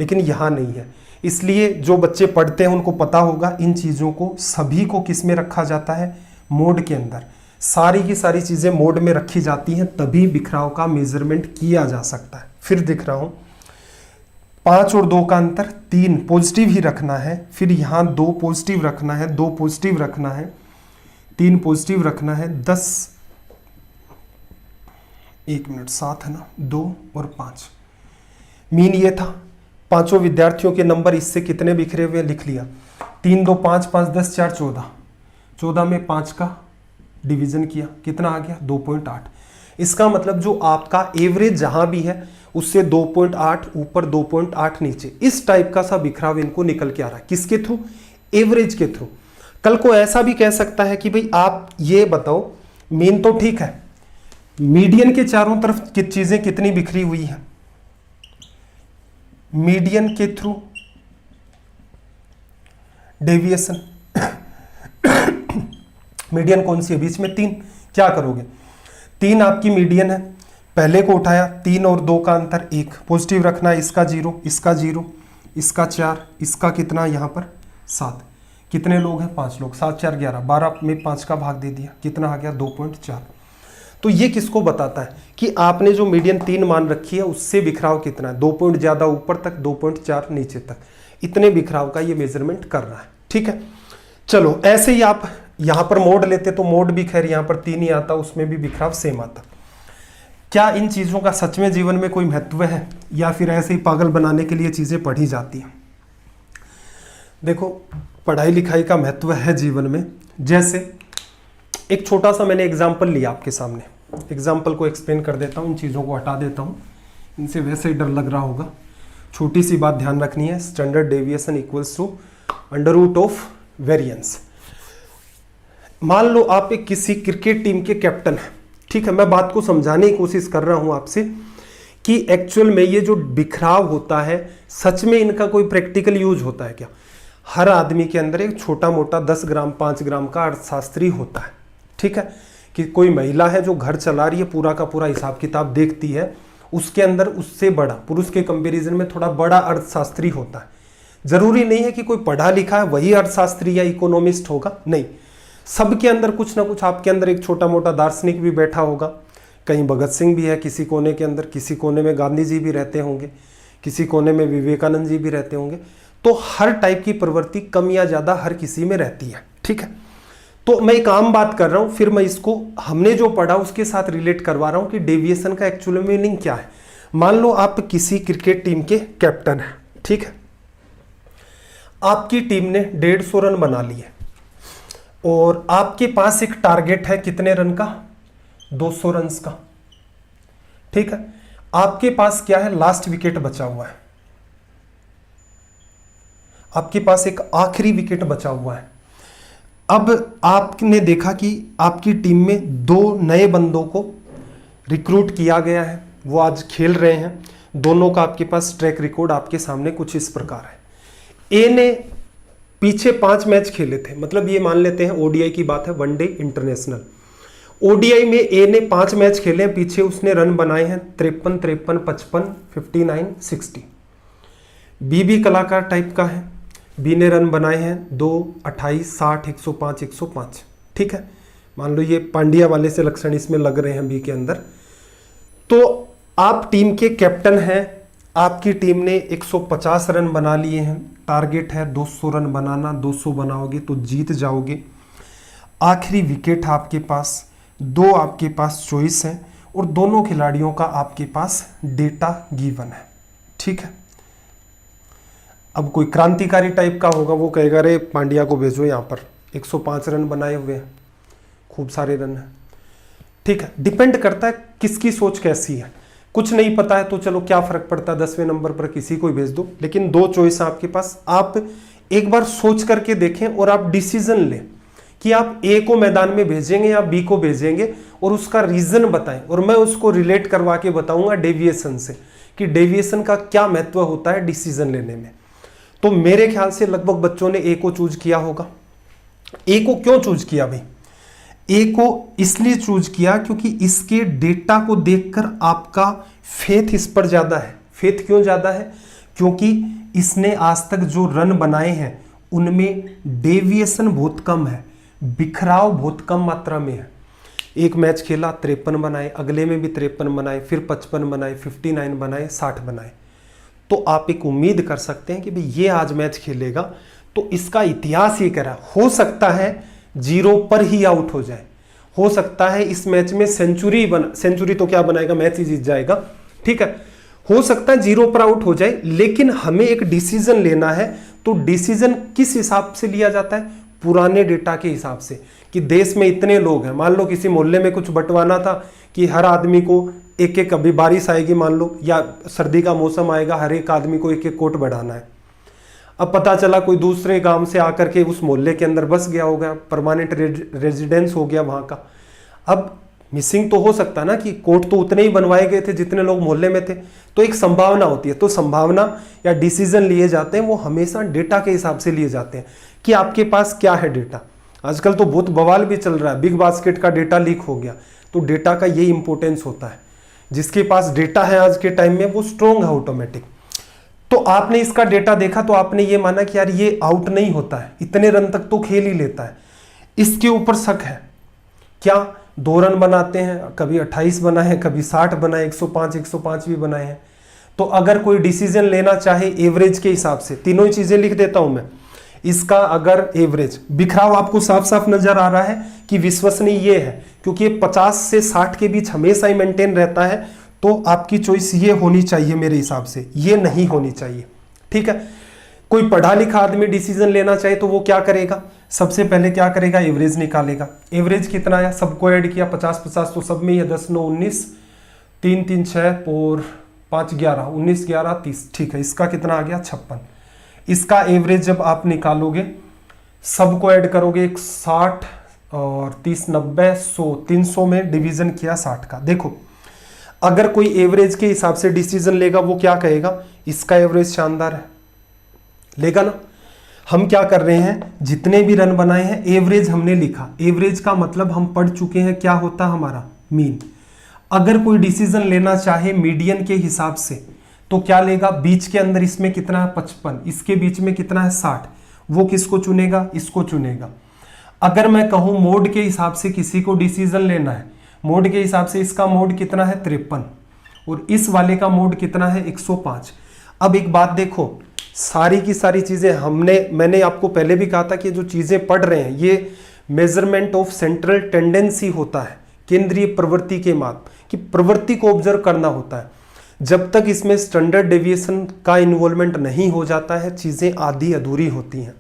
लेकिन यहां नहीं है। इसलिए जो बच्चे पढ़ते हैं उनको पता होगा इन चीज़ों को सभी को किस में रखा जाता है, मोड के अंदर। सारी की सारी चीजें मोड में रखी जाती हैं, तभी बिखराव का मेजरमेंट किया जा सकता है। फिर दिख रहा हूं 5 और 2 का अंतर 3 पॉजिटिव ही रखना है, फिर यहां 2 पॉजिटिव रखना है, 2 पॉजिटिव रखना है, 3 पॉजिटिव रखना है, 10 1 मिनट 7 है ना, 2 और 5। मीन ये था, पांचों विद्यार्थियों के नंबर इससे कितने बिखरे हुए लिख लिया। 3 2 5 5 10 4 14, 14 में 5 का डिवीजन किया, कितना आ गया 2.8। इसका मतलब जो आपका एवरेज जहां भी है उससे 2.8 ऊपर 2.8 नीचे, इस टाइप का सा बिखराव इनको निकल के आ रहा है। किसके थ्रू? एवरेज के थ्रू। कल को ऐसा भी कह सकता है कि भाई आप ये बताओ, मीन तो ठीक है, मीडियन के चारों तरफ की चीजें कितनी बिखरी हुई है, मीडियन के थ्रू डेविएशन मीडियन कौन सी है? बीच में 3। क्या करोगे? 3 आपकी मीडियन है, पहले को उठाया, 3 और 2 का अंतर 1 पॉजिटिव रखना है, इसका 0, इसका 0, इसका 4, इसका कितना यहां पर 7। कितने लोग हैं? 5 लोग। 7 4 11, 12 में 5 का भाग दे दिया, कितना आ गया 2.4। तो ये किसको बताता है कि आपने जो मीडियन 3 मान रखी है उससे बिखराव कितना है, 2 पॉइंट ज्यादा ऊपर तक, 2.4 नीचे तक, इतने बिखराव का ये मेजरमेंट कर रहा है। ठीक है, चलो ऐसे ही आप यहां पर मोड लेते तो मोड भी खैर यहां पर 3 ही आता, उसमें भी बिखराव सेम आता। क्या इन चीजों का सच में जीवन में कोई महत्व है या फिर ऐसे ही पागल बनाने के लिए चीजें पढ़ी जाती हैं? देखो, पढ़ाई लिखाई का महत्व है जीवन में। जैसे एक छोटा सा मैंने एग्जाम्पल लिया आपके सामने, एग्जाम्पल को एक्सप्लेन कर देता हूं, इन चीजों को हटा देता हूं, इनसे वैसे ही डर लग रहा होगा। छोटी सी बात ध्यान रखनी है, standard deviation equals to under root of variance. मान लो आप एक किसी क्रिकेट टीम के कैप्टन हैं, ठीक है, मैं बात को समझाने की कोशिश कर रहा हूं आपसे कि एक्चुअल में ये जो बिखराव होता है सच में इनका कोई प्रैक्टिकल यूज होता है क्या? हर आदमी के अंदर एक छोटा मोटा 10 ग्राम 5 ग्राम का अर्थशास्त्री होता है। ठीक है, कि कोई महिला है जो घर चला रही है, पूरा का पूरा हिसाब किताब देखती है, उसके अंदर उससे बड़ा, पुरुष के कंपैरिजन में थोड़ा बड़ा अर्थशास्त्री होता है। जरूरी नहीं है कि कोई पढ़ा लिखा है वही अर्थशास्त्री या इकोनॉमिस्ट होगा, नहीं, सबके अंदर कुछ ना कुछ, आपके अंदर एक छोटा मोटा दार्शनिक भी बैठा होगा, कहीं भगत सिंह भी है किसी कोने के अंदर, किसी कोने में गांधी जी भी रहते होंगे, किसी कोने में विवेकानंद जी भी रहते होंगे। तो हर टाइप की प्रवृत्ति कम या ज्यादा हर किसी में रहती है। ठीक है, तो मैं एक आम बात कर रहा हूं, फिर मैं इसको हमने जो पढ़ा उसके साथ रिलेट करवा रहा हूं कि डेविएशन का एक्चुअल मीनिंग क्या है। मान लो आप किसी क्रिकेट टीम के कैप्टन हैं, ठीक है, आपकी टीम ने 150 रन बना लिए और आपके पास एक टारगेट है कितने रन का? 200 रन का। ठीक है, आपके पास क्या है? लास्ट विकेट बचा हुआ है, आपके पास एक आखिरी विकेट बचा हुआ है। अब आपने देखा कि आपकी टीम में 2 नए बंदों को रिक्रूट किया गया है, वो आज खेल रहे हैं, दोनों का आपके पास ट्रैक रिकॉर्ड आपके सामने कुछ इस प्रकार है। ए ने पीछे 5 मैच खेले थे, मतलब ये मान लेते हैं ओडीआई की बात है, वनडे इंटरनेशनल। ओडीआई में ए ने 5 मैच खेले हैं, पीछे उसने रन बनाए हैं 53 53 55 59 60। बी भी कलाकार टाइप का है, बी ने रन बनाए हैं 2 28 60 105 105। ठीक है, मान लो ये पांड्या वाले से लक्षण इसमें लग रहे हैं बी के अंदर। तो आप टीम के कैप्टन हैं, आपकी टीम ने 150 रन बना लिए हैं, टारगेट है 200 रन बनाना, 200 बनाओगे तो जीत जाओगे। आखिरी विकेट आपके पास, 2 आपके पास चॉइस है और दोनों खिलाड़ियों का आपके पास डेटा गिवन है। ठीक है, अब कोई क्रांतिकारी टाइप का होगा, वो कहेगा अरे पांड्या को भेजो, यहाँ पर 105 रन बनाए हुए हैं, खूब सारे रन हैं। ठीक है, डिपेंड करता है किसकी सोच कैसी है। कुछ नहीं पता है तो चलो क्या फर्क पड़ता है, 10वें नंबर पर किसी को भेज दो, लेकिन 2 चॉइस है आपके पास। आप एक बार सोच करके देखें और आप डिसीजन लें कि आप ए को मैदान में भेजेंगे या बी को भेजेंगे, और उसका रीजन बताएं, और मैं उसको रिलेट करवा के बताऊंगा डेविएशन से कि डेविएशन का क्या महत्व होता है डिसीजन लेने में। तो मेरे ख्याल से लगभग बच्चों ने ए को चूज किया होगा। ए को क्यों चूज किया भाई? ए को इसलिए चूज किया क्योंकि इसके डेटा को देखकर आपका फेथ इस पर ज्यादा है। फेथ क्यों ज्यादा है? क्योंकि इसने आज तक जो रन बनाए हैं उनमें डेविएशन बहुत कम है, बिखराव बहुत कम मात्रा में है। एक मैच खेला 53 बनाए, अगले में भी 53 बनाए, फिर 55 बनाए, 59 बनाए, 60 बनाए। तो आप एक उम्मीद कर सकते हैं कि भाई ये आज मैच खेलेगा तो इसका इतिहास ये कह रहा है, हो सकता है 0 पर ही आउट हो जाए, हो सकता है इस मैच में सेंचुरी तो क्या बनाएगा, मैच ही जीत जाएगा, ठीक है, हो सकता है 0 पर आउट हो जाए। लेकिन हमें एक डिसीजन लेना है, तो डिसीजन किस हिसाब से लिया जाता है, पुराने डेटा के हिसाब से, कि देश में इतने लोग हैं, मान लो किसी मोहल्ले में कुछ बंटवाना था कि हर आदमी को एक एक, अभी बारिश आएगी मान लो, या सर्दी का मौसम आएगा, हर एक आदमी को एक एक कोट बढ़ाना है। अब पता चला कोई दूसरे गांव से आकर के उस मोहल्ले के अंदर बस गया होगा, परमानेंट रेजिडेंस हो गया वहां का। अब मिसिंग तो हो सकता है ना कि कोट तो उतने ही बनवाए गए थे जितने लोग मोहल्ले में थे, तो एक संभावना होती है। तो संभावना या डिसीजन लिए जाते हैं वो हमेशा डेटा के हिसाब से लिए जाते हैं कि आपके पास क्या है डेटा। आजकल तो बहुत बवाल भी चल रहा है, बिग बास्केट का डेटा लीक हो गया, तो डेटा का ये इंपॉर्टेंस होता है। जिसके पास डेटा है आज के टाइम में वो स्ट्रोंग है ऑटोमेटिक। तो आपने इसका डेटा देखा तो आपने ये माना कि यार ये आउट नहीं होता है, इतने रन तक तो खेल ही लेता है, इसके ऊपर शक है। क्या 2 रन बनाते हैं, कभी 28 बनाए हैं, कभी 60 बनाए, 105 भी बनाए हैं। तो अगर कोई डिसीजन लेना चाहे एवरेज के हिसाब से, तीनों ही चीजें लिख देता हूं मैं, इसका अगर एवरेज, बिखराव आपको साफ साफ नजर आ रहा है कि विश्वसनीय ये है, क्योंकि ये 50 से 60 के बीच हमेशा ही मेंटेन रहता है। तो आपकी चॉइस ये होनी चाहिए मेरे हिसाब से, ये नहीं होनी चाहिए, ठीक है। कोई पढ़ा लिखा आदमी डिसीजन लेना चाहे तो वो क्या करेगा, सबसे पहले क्या करेगा, एवरेज निकालेगा। एवरेज कितना है, सबको ऐड किया, 50 तो सब में ही है, 10 9 19, 3 3 6 और 5 11, 19 11 30, ठीक है। इसका कितना आ गया, 56। इसका एवरेज जब आप निकालोगे, सबको ऐड करोगे, 60 और 30 90 100, 300 में डिवीजन किया 60 का। देखो अगर कोई एवरेज के हिसाब से डिसीजन लेगा वो क्या कहेगा, इसका एवरेज शानदार है, लेगा ना। हम क्या कर रहे हैं, जितने भी रन बनाए हैं एवरेज हमने लिखा। एवरेज का मतलब हम पढ़ चुके हैं क्या होता है हमारा, मीन। अगर कोई डिसीजन लेना चाहे मीडियन के हिसाब से तो क्या लेगा, बीच के अंदर इसमें कितना है 55, इसके बीच में कितना है 60, वो किसको चुनेगा, इसको चुनेगा। अगर मैं कहूं मोड के हिसाब से किसी को डिसीजन लेना है, मोड के हिसाब से इसका मोड कितना है 53 और इस वाले का मोड कितना है 105। अब एक बात देखो, सारी की सारी चीजें मैंने आपको पहले भी कहा था कि जो चीजें पढ़ रहे हैं ये मेजरमेंट ऑफ सेंट्रल टेंडेंसी होता है, केंद्रीय प्रवृत्ति के माप, कि प्रवृत्ति को ऑब्जर्व करना होता है। जब तक इसमें स्टैंडर्ड डेविएशन का इन्वॉल्वमेंट नहीं हो जाता है चीजें आधी अधूरी होती हैं।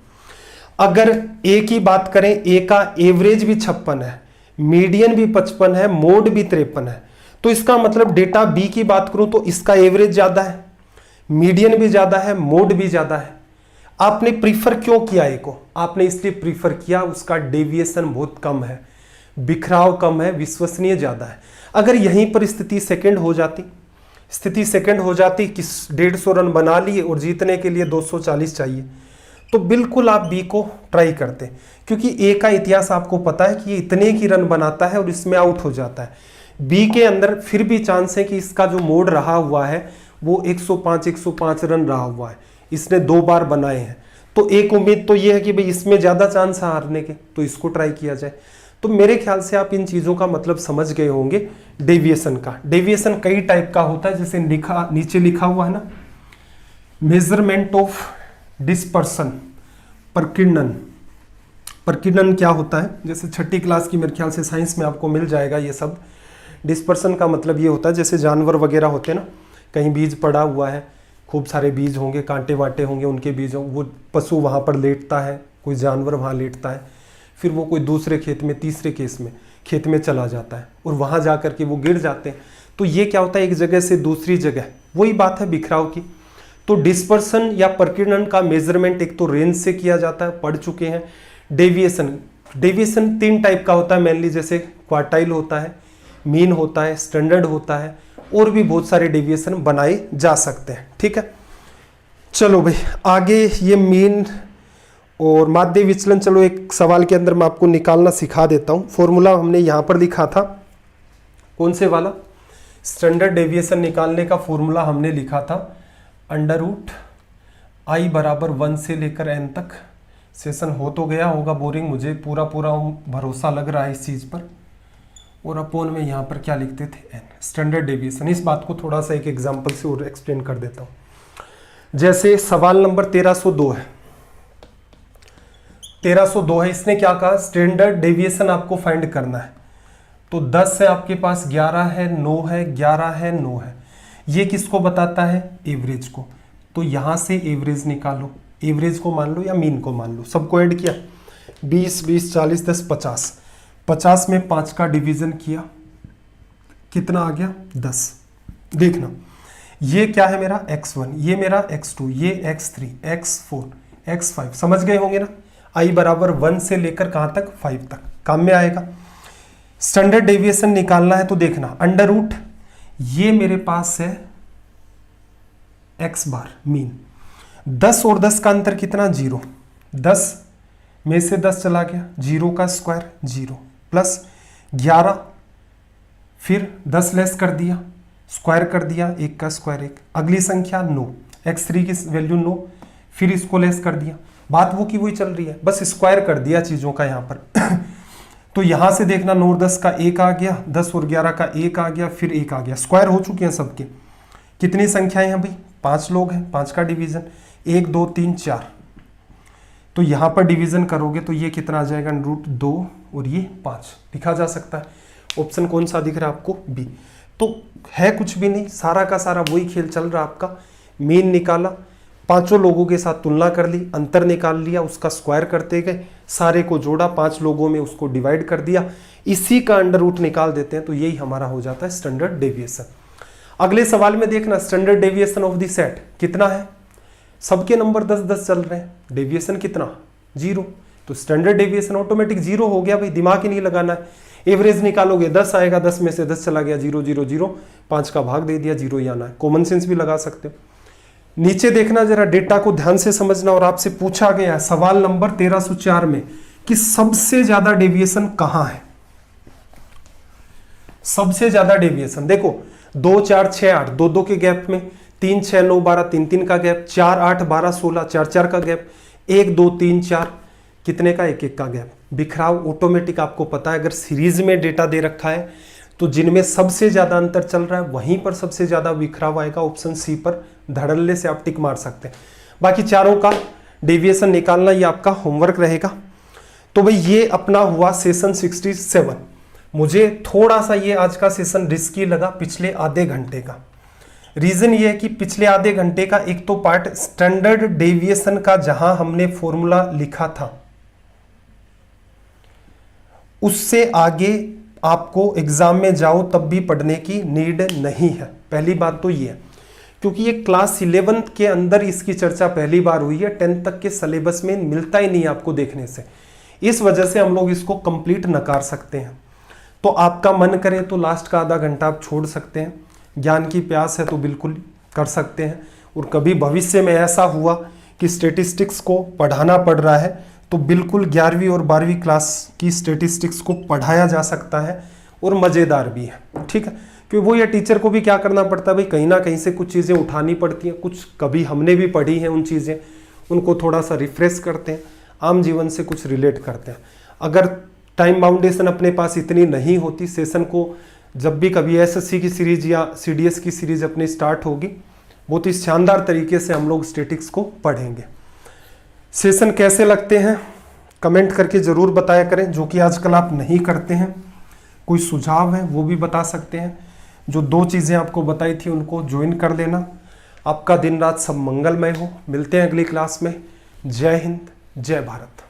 अगर ए की बात करें, ए का एवरेज भी 56 है, मीडियन भी 55 है, मोड भी 53 है, तो इसका मतलब डेटा बी की बात करूं तो इसका एवरेज ज्यादा है, मीडियन भी ज्यादा है, मोड भी ज्यादा है। आपने प्रीफर क्यों किया ए को, आपने इसलिए प्रीफर किया उसका डेविएशन बहुत कम है, बिखराव कम है, विश्वसनीय ज्यादा है। अगर यहीं पर स्थिति सेकंड हो जाती कि 150 रन बना लिए और जीतने के लिए 240 चाहिए, तो बिल्कुल आप बी को ट्राई करते, क्योंकि ए का इतिहास आपको पता है कि ये इतने की रन बनाता है और इसमें आउट हो जाता है। बी के अंदर फिर भी चांस है कि इसका जो मोड रहा हुआ है वो 105 रन रहा हुआ है, इसने 2 बार बनाए हैं, तो एक उम्मीद तो ये है कि भाई इसमें ज्यादा चांस है हारने के, तो इसको ट्राई किया जाए। तो मेरे ख्याल से आप इन चीजों का मतलब समझ गए होंगे डेविएशन का। डेविएशन कई टाइप का होता है, जैसे नीचे लिखा हुआ है ना, मेजरमेंट ऑफ डिस्पर्सन, प्रकीर्णन क्या होता है, जैसे 6ठी क्लास की मेरे ख्याल से साइंस में आपको मिल जाएगा ये सब। डिस्पर्सन का मतलब ये होता है जैसे जानवर वगैरह होते हैं ना, कहीं बीज पड़ा हुआ है, खूब सारे बीज होंगे, कांटे वाटे होंगे उनके बीज, वो पशु वहाँ पर लेटता है, कोई जानवर वहाँ लेटता है, फिर वो कोई दूसरे खेत में, तीसरे केस में खेत में चला जाता है और वहाँ जा कर के वो गिर जाते हैं। तो ये क्या होता है, एक जगह से दूसरी जगह, वही बात है बिखराव की। तो डिस्पर्सन या प्रकीर्णन का मेजरमेंट एक तो रेंज से किया जाता है, पढ़ चुके हैं। डेविएशन 3 टाइप का होता है मेनली, जैसे क्वार्टाइल होता है, मीन होता है, स्टैंडर्ड होता है, और भी बहुत सारे डेविएशन बनाए जा सकते हैं, ठीक है। चलो भाई आगे ये मीन और माध्य विचलन, चलो एक सवाल के अंदर मैं आपको निकालना सिखा देता हूँ। फॉर्मूला हमने यहाँ पर लिखा था, कौन से वाला, स्टैंडर्ड डेविएशन निकालने का फॉर्मूला हमने लिखा था √i बराबर 1 से लेकर n तक। सेशन हो तो गया होगा बोरिंग, मुझे पूरा भरोसा लग रहा है इस चीज़ पर। और अपोन में यहाँ पर क्या लिखते थे, एन, स्टैंडर्ड डेविएशन। इस बात को थोड़ा सा एक एग्जांपल से और एक्सप्लेन कर देता हूँ। जैसे सवाल नंबर 1302 है, 1302 है, इसने क्या कहा, स्टैंडर्ड डेविएशन आपको फाइंड करना है। तो 10 है आपके पास, 11 है, 9 है, 11 है, 9 है। ये किसको बताता है, एवरेज को। तो यहां से एवरेज निकालो, एवरेज को मान लो या मीन को मान लो, सबको ऐड किया, 20 20 40 10 50, 50 में 5 का डिवीजन किया, कितना आ गया, 10। देखना ये क्या है मेरा x1, ये मेरा x2, ये x3, x4, x5, समझ गए होंगे ना। i बराबर 1 से लेकर कहां तक, 5 तक काम में आएगा। स्टैंडर्ड डेविएशन निकालना है तो देखना, अंडर रूट ये मेरे पास है x बार मीन, 10 और 10 का अंतर कितना, 0, 10 में से 10 चला गया, 0 का स्क्वायर 0, प्लस 11, फिर 10 लेस कर दिया, स्क्वायर कर दिया, 1 का स्क्वायर 1, अगली संख्या 9, x3 की वैल्यू 9, फिर इसको लेस कर दिया, बात वो की वही चल रही है, बस स्क्वायर कर दिया चीजों का यहाँ पर। तो यहां से देखना 9 और 10 का 1 आ गया, 10 और 11 का 1 आ गया, फिर 1 आ गया, स्क्वायर हो चुके हैं सबके। कितनी संख्याएं हैं भाई, 5 लोग हैं, 5 का डिवीजन 1 2 3 4, तो यहां पर डिवीजन करोगे तो ये कितना आ जाएगा, √2 और ये 5 लिखा जा सकता है। ऑप्शन कौन सा दिख रहा है आपको, बी। तो है कुछ भी नहीं, सारा का सारा वही खेल चल रहा आपका। मीन निकाला, पांचों लोगों के साथ तुलना कर ली, अंतर निकाल लिया, उसका स्क्वायर करते गए, सारे को जोड़ा, 5 लोगों में उसको डिवाइड कर दिया, इसी का अंडर रूट निकाल देते हैं, तो यही हमारा हो जाता है स्टैंडर्ड डेविएशन। अगले सवाल में देखना, standard deviation of the set कितना है, सबके नंबर 10 10 चल रहे हैं, डेविएशन कितना, 0, तो स्टैंडर्ड डेविएशन ऑटोमेटिक 0 हो गया भाई, दिमाग ही नहीं लगाना है। एवरेज निकालोगे 10 आएगा, 10 में से 10 चला गया, 0 0 0, 5 का भाग दे दिया, 0 ही आना है। कॉमन सेंस भी लगा सकते हो। नीचे देखना, जरा डेटा को ध्यान से समझना, और आपसे पूछा गया सवाल नंबर 1304 में कि सबसे ज्यादा डेविएशन कहां है। सबसे ज्यादा डेविएशन देखो, 2 4 6 8, 2 2 के गैप में, 3 6 9 12, 3 3 का गैप, 4 8 12 16, 4 4 का गैप, 1 2 3 4, कितने का, 1 1 का गैप। बिखराव ऑटोमेटिक आपको पता है, अगर सीरीज में डेटा दे रखा है तो जिनमें सबसे ज्यादा अंतर चल रहा है वहीं पर सबसे ज्यादा बिखराव आएगा। ऑप्शन सी पर धड़ल्ले से आप टिक मार सकते हैं। बाकी चारों का डेविएशन निकालना ये आपका होमवर्क रहेगा। तो भाई ये अपना हुआ सेशन 67। मुझे थोड़ा सा ये आज का सेशन रिस्की लगा पिछले आधे घंटे का। रीजन ये है कि पिछले आधे घंटे का एक तो पार्ट स्टैंडर्ड डेविएशन का जहां हमने फॉर्मूला लिखा था, उससे आगे आपको एग्जाम में जाओ तब भी पढ़ने की नीड नहीं है। पहली बात तो ये है, क्योंकि ये क्लास 11 के अंदर इसकी चर्चा पहली बार हुई है, 10th तक के सिलेबस में मिलता ही नहीं आपको देखने से। इस वजह से हम लोग इसको कंप्लीट नकार सकते हैं। तो आपका मन करे तो लास्ट का आधा घंटा आप छोड़ सकते हैं, ज्ञान की प्यास है तो बिल्कुल कर सकते हैं। और कभी भविष्य में ऐसा हुआ कि स्टेटिस्टिक्स को पढ़ाना पड़ रहा है तो बिल्कुल 11वीं और 12वीं क्लास की स्टेटिस्टिक्स को पढ़ाया जा सकता है, और मज़ेदार भी है, ठीक है। क्योंकि वो ये टीचर को भी क्या करना पड़ता है भाई, कहीं ना कहीं से कुछ चीज़ें उठानी पड़ती हैं, कुछ कभी हमने भी पढ़ी हैं उन चीज़ें, उनको थोड़ा सा रिफ्रेश करते हैं, आम जीवन से कुछ रिलेट करते हैं। अगर टाइम बाउंडेशन अपने पास इतनी नहीं होती, सेशन को जब भी कभी एसएससी की सीरीज या सीडीएस की सीरीज अपनी स्टार्ट होगी, बहुत ही शानदार तरीके से हम लोग स्टैटिक्स को पढ़ेंगे। सेशन कैसे लगते हैं कमेंट करके ज़रूर बताया करें, जो कि आजकल आप नहीं करते हैं। कोई सुझाव है वो भी बता सकते हैं। जो 2 चीज़ें आपको बताई थी उनको ज्वाइन कर लेना। आपका दिन रात सब मंगलमय हो। मिलते हैं अगली क्लास में। जय हिंद, जय भारत।